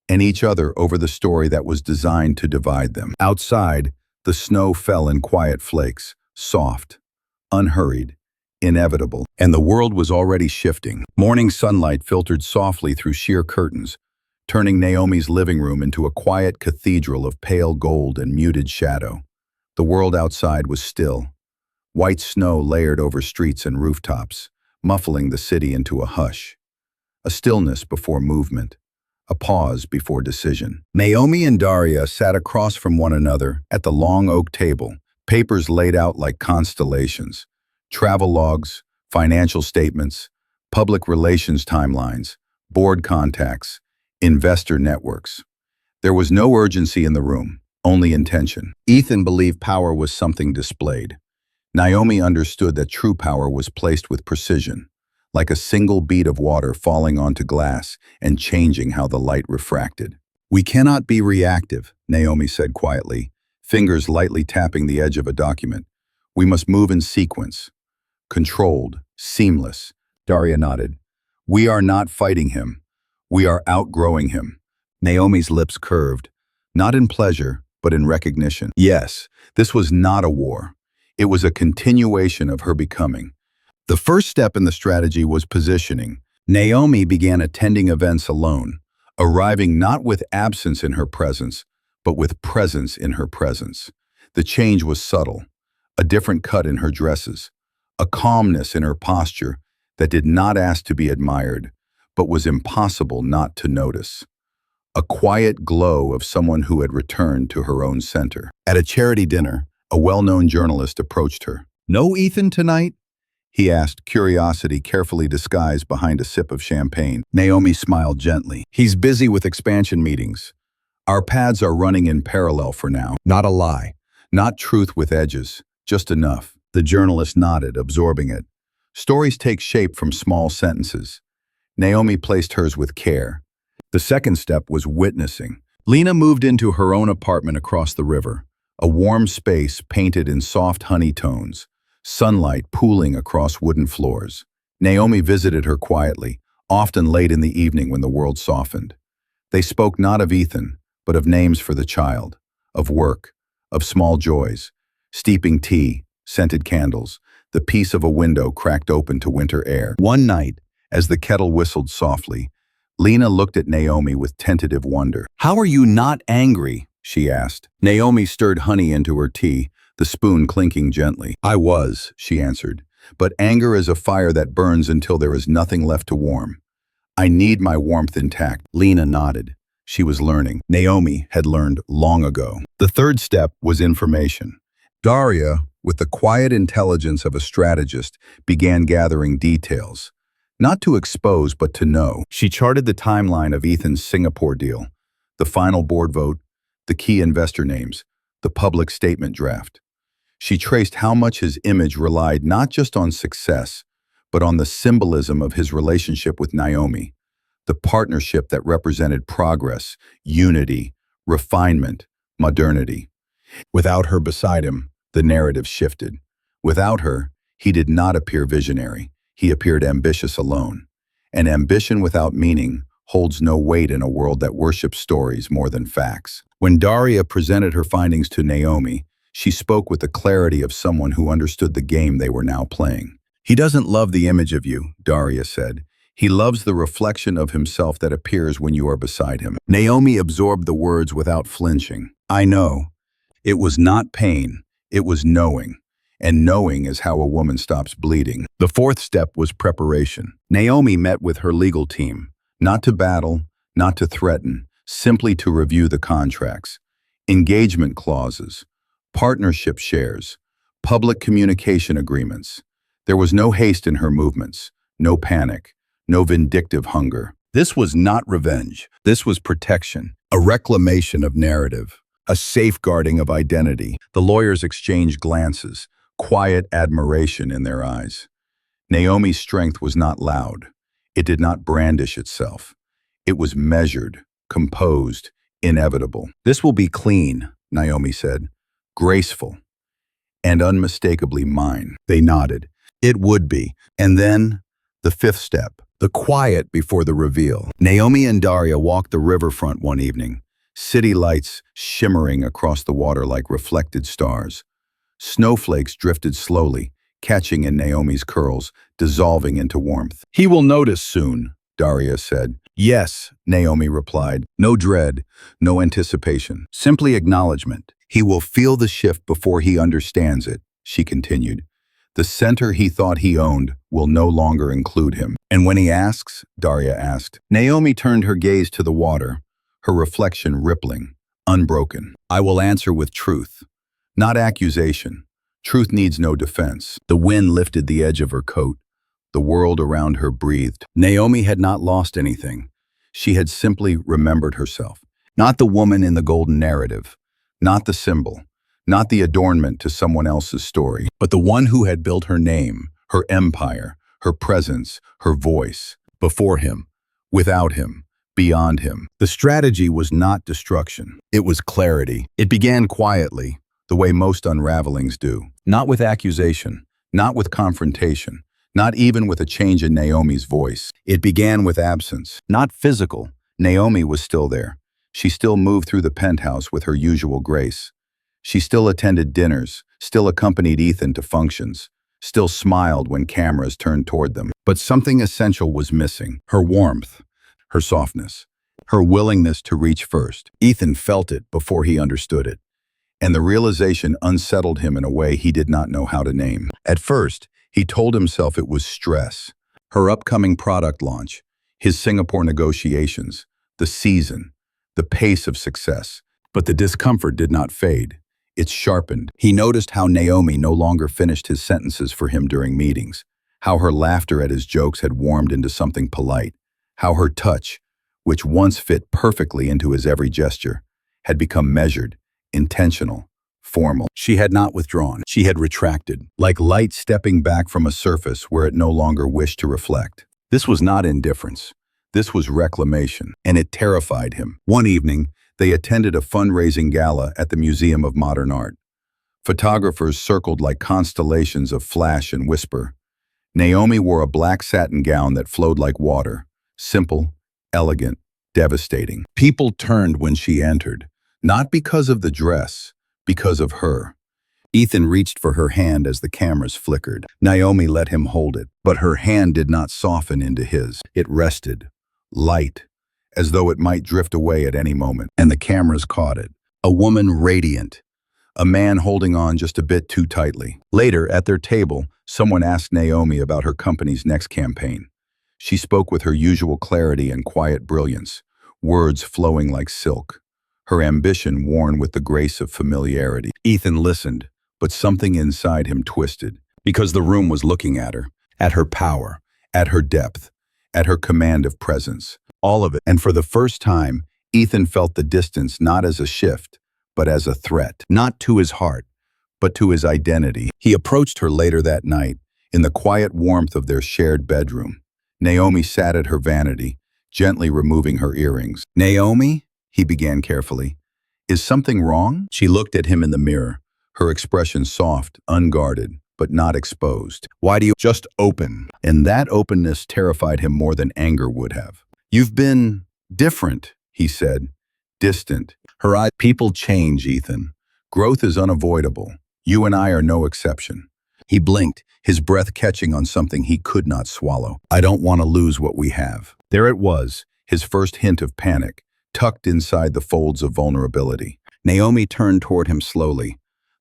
S1: and each other over the story that was designed to divide them. Outside, the snow fell in quiet flakes, soft, unhurried, inevitable, and the world was already shifting. Morning sunlight filtered softly through sheer curtains, turning Naomi's living room into a quiet cathedral of pale gold and muted shadow. The world outside was still. White snow layered over streets and rooftops, muffling the city into a hush. A stillness before movement, a pause before decision. Naomi and Daria sat across from one another at the long oak table, papers laid out like constellations. Travel logs, financial statements, public relations timelines, board contacts, investor networks. There was no urgency in the room, only intention. Ethan believed power was something displayed. Naomi understood that true power was placed with precision, like a single bead of water falling onto glass and changing how the light refracted. "We cannot be reactive," Naomi said quietly, fingers lightly tapping the edge of a document. "We must move in sequence. Controlled, seamless." Daria nodded. "We are not fighting him. We are outgrowing him." Naomi's lips curved, not in pleasure, but in recognition. Yes, this was not a war. It was a continuation of her becoming. The first step in the strategy was positioning. Naomi began attending events alone, arriving not with absence in her presence, but with presence in her presence. The change was subtle, a different cut in her dresses, a calmness in her posture that did not ask to be admired, but was impossible not to notice. A quiet glow of someone who had returned to her own center. At a charity dinner, a well-known journalist approached her. "No Ethan tonight?" he asked, curiosity carefully disguised behind a sip of champagne. Naomi smiled gently. "He's busy with expansion meetings. Our paths are running in parallel for now." Not a lie, not truth with edges, just enough. The journalist nodded, absorbing it. Stories take shape from small sentences. Naomi placed hers with care. The second step was witnessing. Lena moved into her own apartment across the river, a warm space painted in soft honey tones, sunlight pooling across wooden floors. Naomi visited her quietly, often late in the evening when the world softened. They spoke not of Ethan, but of names for the child, of work, of small joys, steeping tea, scented candles, the piece of a window cracked open to winter air. One night, as the kettle whistled softly, Lena looked at Naomi with tentative wonder. "How are you not angry?" she asked. Naomi stirred honey into her tea, the spoon clinking gently. "I was," she answered, "but anger is a fire that burns until there is nothing left to warm. I need my warmth intact." Lena nodded. She was learning. Naomi had learned long ago. The third step was information. Daria, with the quiet intelligence of a strategist, began gathering details. Not to expose, but to know. She charted the timeline of Ethan's Singapore deal, the final board vote, the key investor names, the public statement draft. She traced how much his image relied not just on success, but on the symbolism of his relationship with Naomi, the partnership that represented progress, unity, refinement, modernity. Without her beside him, the narrative shifted. Without her, he did not appear visionary. He appeared ambitious alone. And ambition without meaning holds no weight in a world that worships stories more than facts. When Daria presented her findings to Naomi, she spoke with the clarity of someone who understood the game they were now playing. "He doesn't love the image of you," Daria said. "He loves the reflection of himself that appears when you are beside him." Naomi absorbed the words without flinching. "I know." It was not pain, it was knowing. and knowing is how a woman stops bleeding. The fourth step was preparation. Naomi met with her legal team, not to battle, not to threaten, simply to review the contracts, engagement clauses, partnership shares, public communication agreements. There was no haste in her movements, no panic, no vindictive hunger. This was not revenge. This was protection, a reclamation of narrative, a safeguarding of identity. The lawyers exchanged glances, quiet admiration in their eyes. Naomi's strength was not loud. It did not brandish itself. It was measured, composed, inevitable. "This will be clean," Naomi said, "graceful, and unmistakably mine." They nodded. It would be. And then, the fifth step, the quiet before the reveal. Naomi and Daria walked the riverfront one evening, city lights shimmering across the water like reflected stars. Snowflakes drifted slowly, catching in Naomi's curls, dissolving into warmth. "He will notice soon," Daria said. "Yes," Naomi replied. No dread, no anticipation, simply acknowledgement. "He will feel the shift before he understands it," she continued. "The center he thought he owned will no longer include him." "And when he asks?" Daria asked. Naomi turned her gaze to the water, her reflection rippling, unbroken. "I will answer with truth, not accusation. Truth needs no defense." The wind lifted the edge of her coat. The world around her breathed. Naomi had not lost anything. She had simply remembered herself. Not the woman in the golden narrative, not the symbol, not the adornment to someone else's story, but the one who had built her name, her empire, her presence, her voice, before him, without him, beyond him. The strategy was not destruction. It was clarity. It began quietly, the way most unravelings do. Not with accusation, not with confrontation, not even with a change in Naomi's voice. It began with absence, not physical. Naomi was still there. She still moved through the penthouse with her usual grace. She still attended dinners, still accompanied Ethan to functions, still smiled when cameras turned toward them. But something essential was missing. Her warmth, her softness, her willingness to reach first. Ethan felt it before he understood it, and the realization unsettled him in a way he did not know how to name. At first, he told himself it was stress, her upcoming product launch, his Singapore negotiations, the season, the pace of success. But the discomfort did not fade. It sharpened. He noticed how Naomi no longer finished his sentences for him during meetings, how her laughter at his jokes had warmed into something polite, how her touch, which once fit perfectly into his every gesture, had become measured, intentional, formal. She had not withdrawn. She had retracted, like light stepping back from a surface where it no longer wished to reflect. This was not indifference. This was reclamation, and it terrified him. One evening, they attended a fundraising gala at the Museum of Modern Art. Photographers circled like constellations of flash and whisper. Naomi wore a black satin gown that flowed like water, simple, elegant, devastating. People turned when she entered, not because of the dress, because of her. Ethan reached for her hand as the cameras flickered. Naomi let him hold it, but her hand did not soften into his. It rested, light, as though it might drift away at any moment, and the cameras caught it. A woman radiant, a man holding on just a bit too tightly. Later, at their table, someone asked Naomi about her company's next campaign. She spoke with her usual clarity and quiet brilliance, words flowing like silk, her ambition worn with the grace of familiarity. Ethan listened, but something inside him twisted, because the room was looking at her power, at her depth, at her command of presence. All of it. And for the first time, Ethan felt the distance not as a shift, but as a threat. Not to his heart, but to his identity. He approached her later that night, in the quiet warmth of their shared bedroom. Naomi sat at her vanity, gently removing her earrings. "Naomi," he began carefully, "is something wrong?" She looked at him in the mirror, her expression soft, unguarded, but not exposed. "Why do you just open?" And that openness terrified him more than anger would have. "You've been different," he said, distant. Her eyes. "People change, Ethan. Growth is unavoidable. You and I are no exception." He blinked, his breath catching on something he could not swallow. "I don't want to lose what we have." There it was, his first hint of panic, tucked inside the folds of vulnerability. Naomi turned toward him slowly,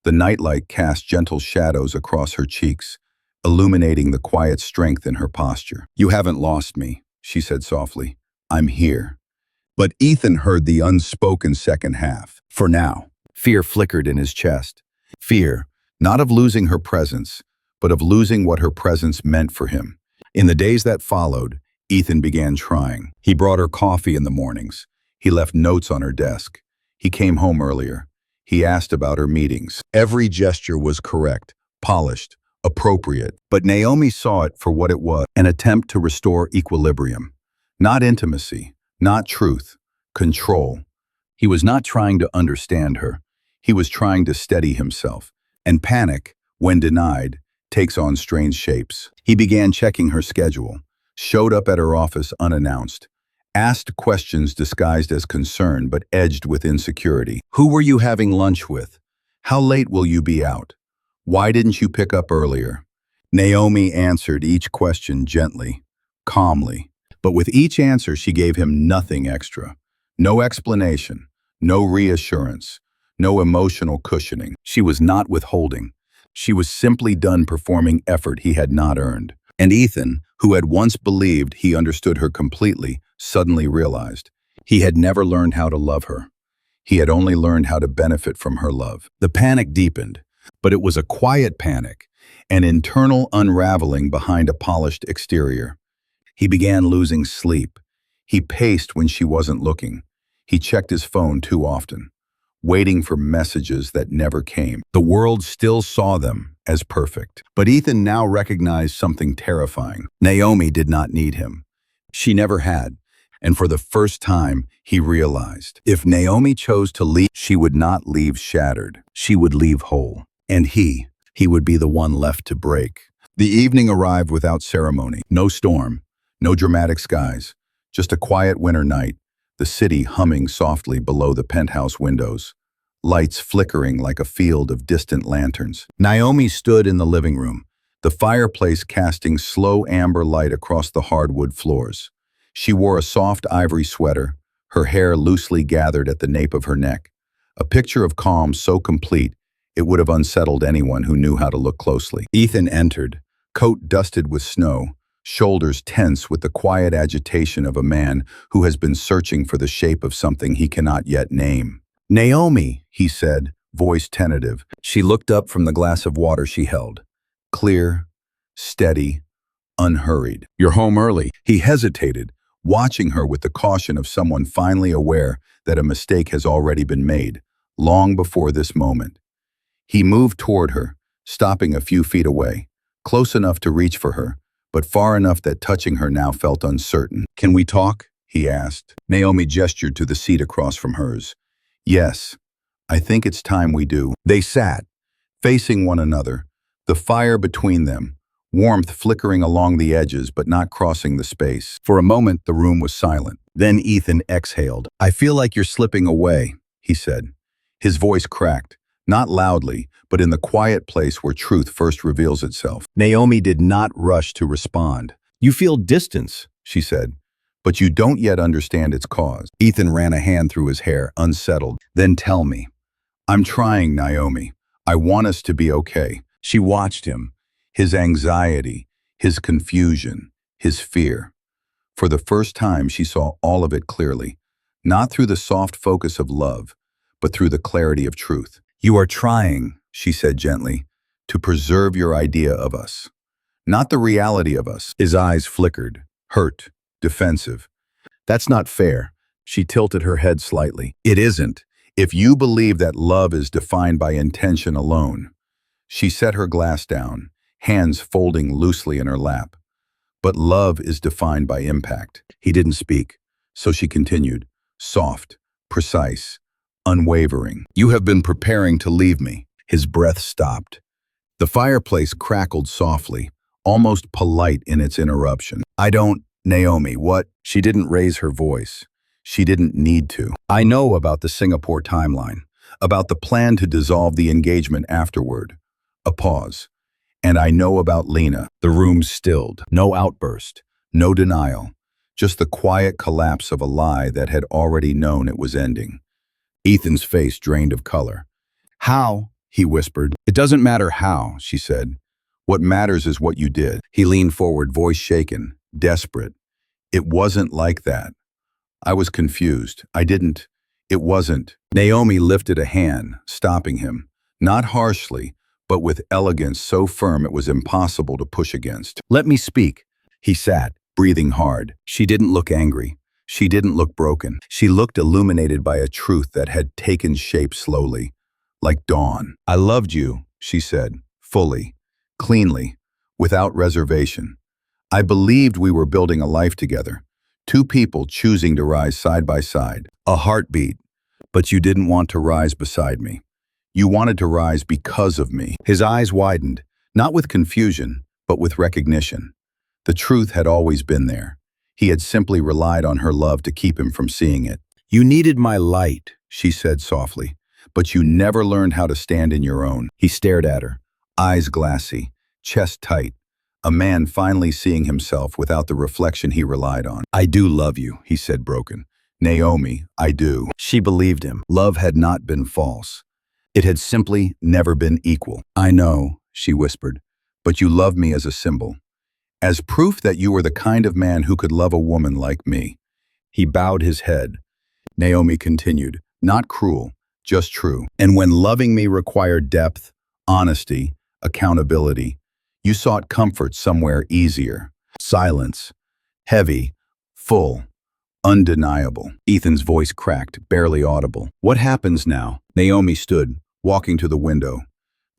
S1: The nightlight cast gentle shadows across her cheeks, illuminating the quiet strength in her posture. "You haven't lost me," she said softly. "I'm here." But Ethan heard the unspoken second half. For now. Fear flickered in his chest. Fear, not of losing her presence, but of losing what her presence meant for him. In the days that followed, Ethan began trying. He brought her coffee in the mornings. He left notes on her desk. He came home earlier. He asked about her meetings. Every gesture was correct, polished, appropriate. But Naomi saw it for what it was, an attempt to restore equilibrium. Not intimacy, not truth, control. He was not trying to understand her. He was trying to steady himself. And panic, when denied, takes on strange shapes. He began checking her schedule, showed up at her office unannounced, asked questions disguised as concern but edged with insecurity. "Who were you having lunch with? How late will you be out? Why didn't you pick up earlier?" Naomi answered each question gently, calmly. But with each answer she gave him nothing extra. No explanation, no reassurance, no emotional cushioning. She was not withholding. She was simply done performing effort he had not earned. And Ethan, who had once believed he understood her completely, suddenly realized he had never learned how to love her. He had only learned how to benefit from her love. The panic deepened, but it was a quiet panic, an internal unraveling behind a polished exterior. He began losing sleep. He paced when she wasn't looking. He checked his phone too often, waiting for messages that never came. The world still saw them as perfect. But Ethan now recognized something terrifying. Naomi did not need him. She never had. And for the first time, he realized, if Naomi chose to leave, she would not leave shattered. She would leave whole. And he would be the one left to break. The evening arrived without ceremony. No storm, no dramatic skies, just a quiet winter night, the city humming softly below the penthouse windows, lights flickering like a field of distant lanterns. Naomi stood in the living room, the fireplace casting slow amber light across the hardwood floors. She wore a soft ivory sweater, her hair loosely gathered at the nape of her neck, a picture of calm so complete it would have unsettled anyone who knew how to look closely. Ethan entered, coat dusted with snow, shoulders tense with the quiet agitation of a man who has been searching for the shape of something he cannot yet name. "Naomi," he said, voice tentative. She looked up from the glass of water she held. Clear, steady, unhurried. "You're home early." He hesitated, watching her with the caution of someone finally aware that a mistake has already been made, long before this moment. He moved toward her, stopping a few feet away, close enough to reach for her, but far enough that touching her now felt uncertain. "Can we talk?" he asked. Naomi gestured to the seat across from hers. "Yes, I think it's time we do." They sat, facing one another, the fire between them, warmth flickering along the edges but not crossing the space. For a moment, the room was silent. Then Ethan exhaled. "I feel like you're slipping away," he said. His voice cracked, not loudly, but in the quiet place where truth first reveals itself. Naomi did not rush to respond. "You feel distance," she said, "but you don't yet understand its cause." Ethan ran a hand through his hair, unsettled. "Then tell me." "I'm trying, Naomi. I want us to be okay." She watched him, his anxiety, his confusion, his fear. For the first time, she saw all of it clearly, not through the soft focus of love, but through the clarity of truth. "You are trying," she said gently, "to preserve your idea of us, not the reality of us." His eyes flickered, hurt, defensive. "That's not fair." She tilted her head slightly. "It isn't, if you believe that love is defined by intention alone." She set her glass down, hands folding loosely in her lap. "But love is defined by impact." He didn't speak, so she continued, soft, precise, unwavering. "You have been preparing to leave me." His breath stopped. The fireplace crackled softly, almost polite in its interruption. "I don't, Naomi, what?" She didn't raise her voice. She didn't need to. "I know about the Singapore timeline, about the plan to dissolve the engagement afterward." A pause. "And I know about Lena." The room stilled. No outburst, no denial, just the quiet collapse of a lie that had already known it was ending. Ethan's face drained of color. "How?" he whispered. It doesn't matter how, she said. What matters is what you did. He leaned forward, voice shaken, desperate. It wasn't like that. I was confused. It wasn't. Naomi lifted a hand, stopping him. Not harshly, but with elegance so firm it was impossible to push against. Let me speak. He sat, breathing hard. She didn't look angry. She didn't look broken. She looked illuminated by a truth that had taken shape slowly, like dawn. I loved you, she said, fully, cleanly, without reservation. I believed we were building a life together, two people choosing to rise side by side, a heartbeat. But you didn't want to rise beside me. You wanted to rise because of me. His eyes widened, not with confusion, but with recognition. The truth had always been there. He had simply relied on her love to keep him from seeing it. You needed my light, she said softly, but you never learned how to stand in your own. He stared at her, eyes glassy, chest tight, a man finally seeing himself without the reflection he relied on. I do love you, he said broken. Naomi, I do. She believed him. Love had not been false. It had simply never been equal. I know, she whispered, but you love me as a symbol. As proof that you were the kind of man who could love a woman like me. He bowed his head. Naomi continued, not cruel, just true. And when loving me required depth, honesty, accountability, you sought comfort somewhere easier. Silence. Heavy. Full. Undeniable. Ethan's voice cracked, barely audible. What happens now? Naomi stood, walking to the window.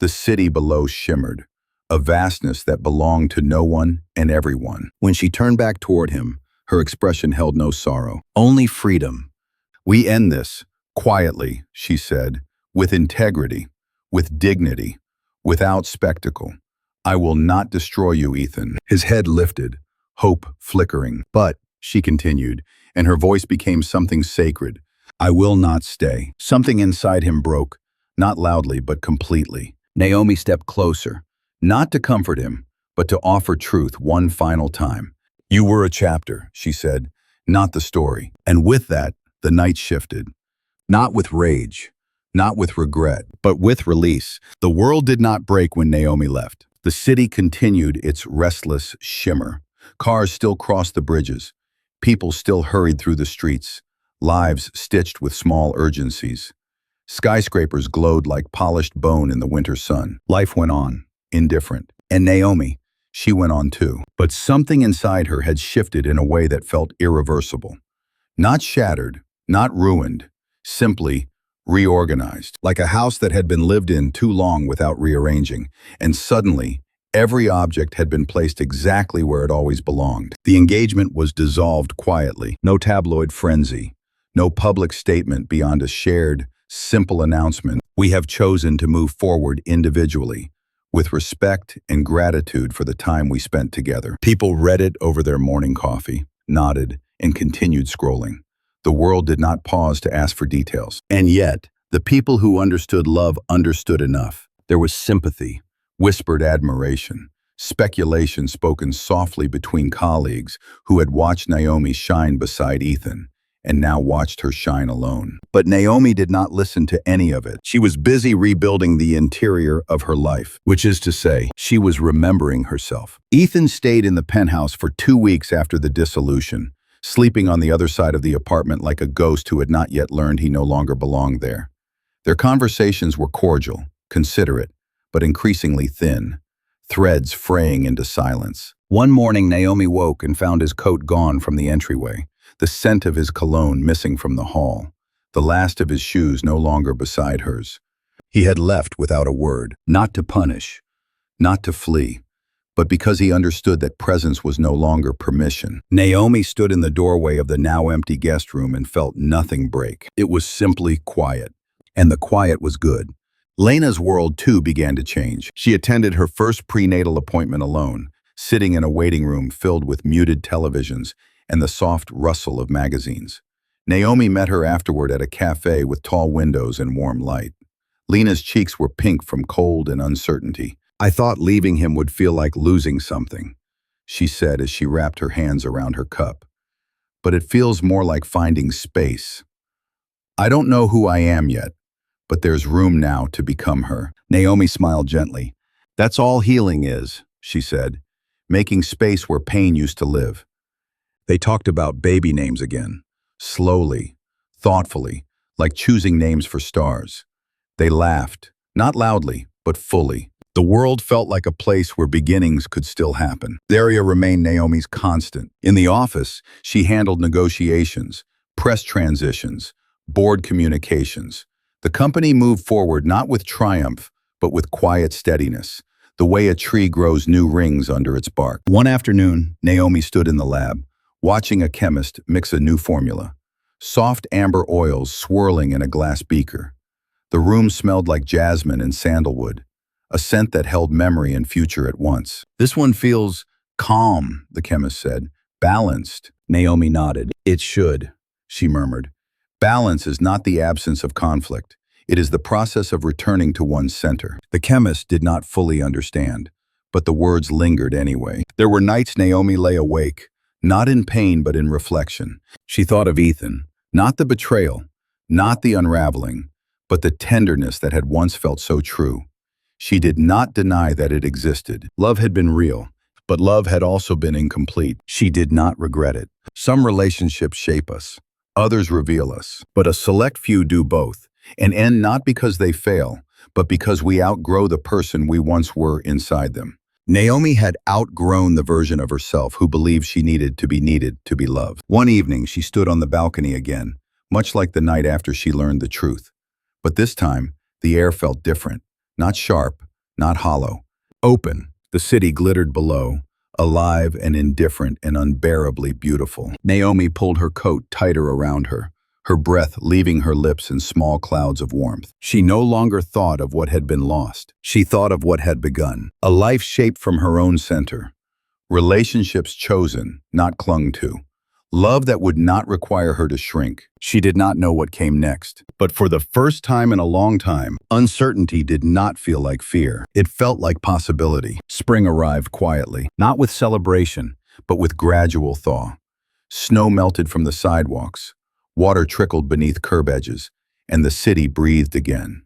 S1: The city below shimmered, a vastness that belonged to no one and everyone. When she turned back toward him, her expression held no sorrow, only freedom. We end this, quietly, she said, with integrity, with dignity, without spectacle. I will not destroy you, Ethan. His head lifted, hope flickering. But, she continued, and her voice became something sacred, I will not stay. Something inside him broke, not loudly but completely. Naomi stepped closer, not to comfort him, but to offer truth one final time. You were a chapter, she said, not the story. And with that, the night shifted. Not with rage, not with regret, but with release. The world did not break when Naomi left. The city continued its restless shimmer. Cars still crossed the bridges. People still hurried through the streets, lives stitched with small urgencies. Skyscrapers glowed like polished bone in the winter sun. Life went on, indifferent. And Naomi, she went on too. But something inside her had shifted in a way that felt irreversible. Not shattered, not ruined, simply reorganized. Like a house that had been lived in too long without rearranging, and suddenly, every object had been placed exactly where it always belonged. The engagement was dissolved quietly. No tabloid frenzy. No public statement beyond a shared, simple announcement. We have chosen to move forward individually, with respect and gratitude for the time we spent together. People read it over their morning coffee, nodded, and continued scrolling. The world did not pause to ask for details. And yet, the people who understood love understood enough. There was sympathy, whispered admiration, speculation spoken softly between colleagues who had watched Naomi shine beside Ethan and now watched her shine alone. But Naomi did not listen to any of it. She was busy rebuilding the interior of her life, which is to say, she was remembering herself. Ethan stayed in the penthouse for 2 weeks after the dissolution, sleeping on the other side of the apartment like a ghost who had not yet learned he no longer belonged there. Their conversations were cordial, considerate, but increasingly thin, threads fraying into silence. One morning, Naomi woke and found his coat gone from the entryway, the scent of his cologne missing from the hall, the last of his shoes no longer beside hers. He had left without a word, not to punish, not to flee, but because he understood that presence was no longer permission. Naomi stood in the doorway of the now empty guest room and felt nothing break. It was simply quiet, and the quiet was good. Lena's world, too, began to change. She attended her first prenatal appointment alone, sitting in a waiting room filled with muted televisions and the soft rustle of magazines. Naomi met her afterward at a cafe with tall windows and warm light. Lena's cheeks were pink from cold and uncertainty. I thought leaving him would feel like losing something, she said as she wrapped her hands around her cup. But it feels more like finding space. I don't know who I am yet, but there's room now to become her. Naomi smiled gently. That's all healing is, she said, making space where pain used to live. They talked about baby names again, slowly, thoughtfully, like choosing names for stars. They laughed, not loudly, but fully. The world felt like a place where beginnings could still happen. Daria remained Naomi's constant. In the office, she handled negotiations, press transitions, board communications. The company moved forward not with triumph, but with quiet steadiness, the way a tree grows new rings under its bark. One afternoon, Naomi stood in the lab, watching a chemist mix a new formula. Soft amber oils swirling in a glass beaker. The room smelled like jasmine and sandalwood, a scent that held memory and future at once. This one feels calm, the chemist said. Balanced. Naomi nodded. It should, she murmured. Balance is not the absence of conflict. It is the process of returning to one's center. The chemist did not fully understand, but the words lingered anyway. There were nights Naomi lay awake, not in pain but in reflection. She thought of Ethan, not the betrayal, not the unraveling, but the tenderness that had once felt so true. She did not deny that it existed. Love had been real, but love had also been incomplete. She did not regret it. Some relationships shape us, others reveal us, but a select few do both, and end not because they fail, but because we outgrow the person we once were inside them. Naomi had outgrown the version of herself who believed she needed to be loved. One evening, she stood on the balcony again, much like the night after she learned the truth. But this time, the air felt different, not sharp, not hollow. Open, the city glittered below, alive and indifferent and unbearably beautiful. Naomi pulled her coat tighter around her, her breath leaving her lips in small clouds of warmth. She no longer thought of what had been lost. She thought of what had begun, a life shaped from her own center. Relationships chosen, not clung to. Love that would not require her to shrink. She did not know what came next. But for the first time in a long time, uncertainty did not feel like fear. It felt like possibility. Spring arrived quietly, not with celebration, but with gradual thaw. Snow melted from the sidewalks. Water trickled beneath curb edges, and the city breathed again.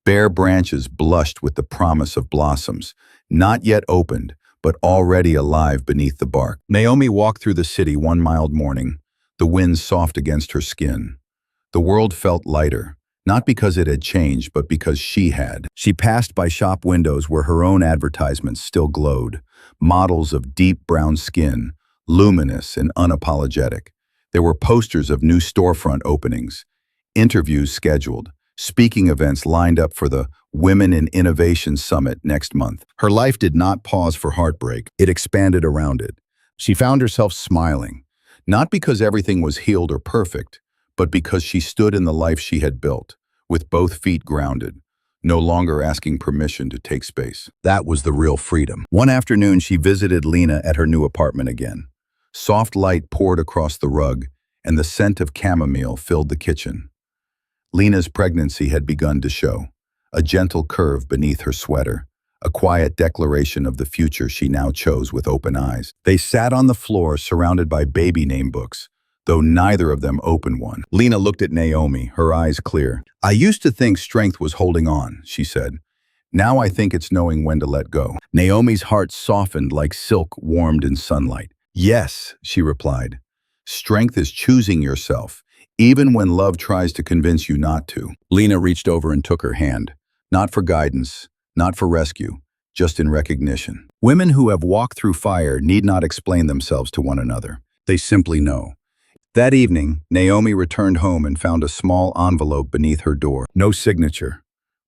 S1: Bare branches blushed with the promise of blossoms, not yet opened, but already alive beneath the bark. Naomi walked through the city one mild morning, the wind soft against her skin. The world felt lighter, not because it had changed, but because she had. She passed by shop windows where her own advertisements still glowed, models of deep brown skin, luminous and unapologetic. There were posters of new storefront openings, interviews scheduled, speaking events lined up for the Women in Innovation Summit next month. Her life did not pause for heartbreak. It expanded around it. She found herself smiling, not because everything was healed or perfect, but because she stood in the life she had built, with both feet grounded, no longer asking permission to take space. That was the real freedom. One afternoon, she visited Lena at her new apartment again. Soft light poured across the rug, and the scent of chamomile filled the kitchen. Lena's pregnancy had begun to show, a gentle curve beneath her sweater, a quiet declaration of the future she now chose with open eyes. They sat on the floor surrounded by baby name books, though neither of them opened one. Lena looked at Naomi, her eyes clear. "I used to think strength was holding on," she said. "Now I think it's knowing when to let go." Naomi's heart softened like silk warmed in sunlight. "Yes," she replied. "Strength is choosing yourself, even when love tries to convince you not to." Lena reached over and took her hand, not for guidance, not for rescue, just in recognition. Women who have walked through fire need not explain themselves to one another. They simply know. That evening, Naomi returned home and found a small envelope beneath her door. No signature,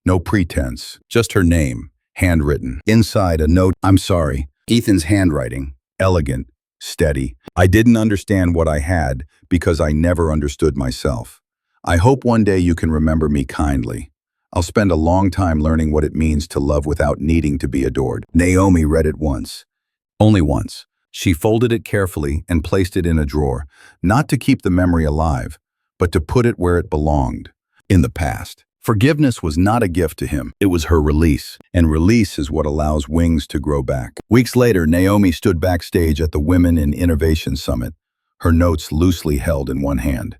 S1: no pretense, just her name, handwritten. Inside, a note: "I'm sorry." Ethan's handwriting, elegant, steady. "I didn't understand what I had because I never understood myself. I hope one day you can remember me kindly. I'll spend a long time learning what it means to love without needing to be adored." Naomi read it once. Only once. She folded it carefully and placed it in a drawer, not to keep the memory alive, but to put it where it belonged, in the past. Forgiveness was not a gift to him, it was her release, and release is what allows wings to grow back. Weeks later, Naomi stood backstage at the Women in Innovation Summit, her notes loosely held in one hand.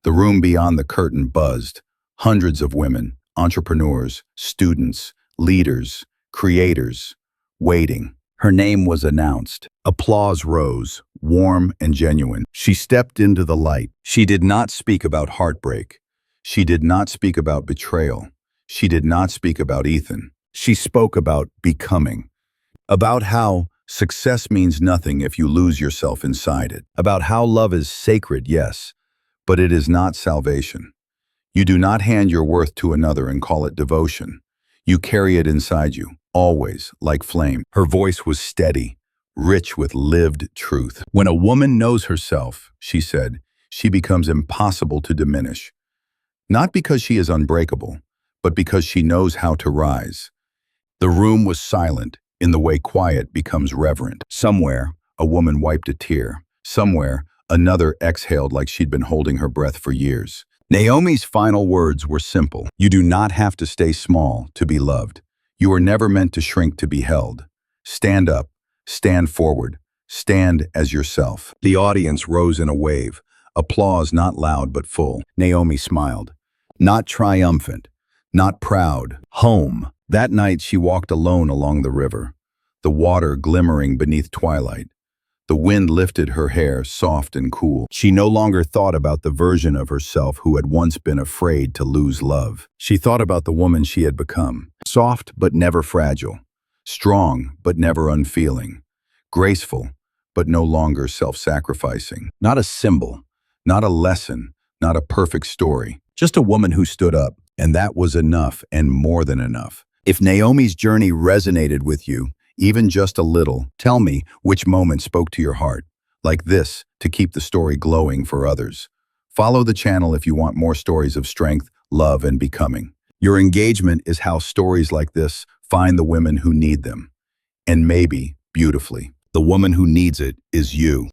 S1: The room beyond the curtain buzzed, hundreds of women, entrepreneurs, students, leaders, creators, waiting. Her name was announced. Applause rose, warm and genuine. She stepped into the light. She did not speak about heartbreak. She did not speak about betrayal. She did not speak about Ethan. She spoke about becoming. About how success means nothing if you lose yourself inside it. About how love is sacred, yes, but it is not salvation. You do not hand your worth to another and call it devotion. You carry it inside you, always, like flame. Her voice was steady, rich with lived truth. When a woman knows herself, she said, she becomes impossible to diminish. Not because she is unbreakable, but because she knows how to rise. The room was silent, in the way quiet becomes reverent. Somewhere, a woman wiped a tear. Somewhere, another exhaled like she'd been holding her breath for years. Naomi's final words were simple. You do not have to stay small to be loved. You are never meant to shrink to be held. Stand up, stand forward, stand as yourself. The audience rose in a wave, applause not loud but full. Naomi smiled. Not triumphant, not proud. Home. That night she walked alone along the river, the water glimmering beneath twilight. The wind lifted her hair, soft and cool. She no longer thought about the version of herself who had once been afraid to lose love. She thought about the woman she had become. Soft but never fragile. Strong but never unfeeling. Graceful but no longer self-sacrificing. Not a symbol, not a lesson, not a perfect story. Just a woman who stood up, and that was enough and more than enough. If Naomi's journey resonated with you, even just a little, tell me which moment spoke to your heart. Like this, to keep the story glowing for others. Follow the channel if you want more stories of strength, love, and becoming. Your engagement is how stories like this find the women who need them. And maybe, beautifully, the woman who needs it is you.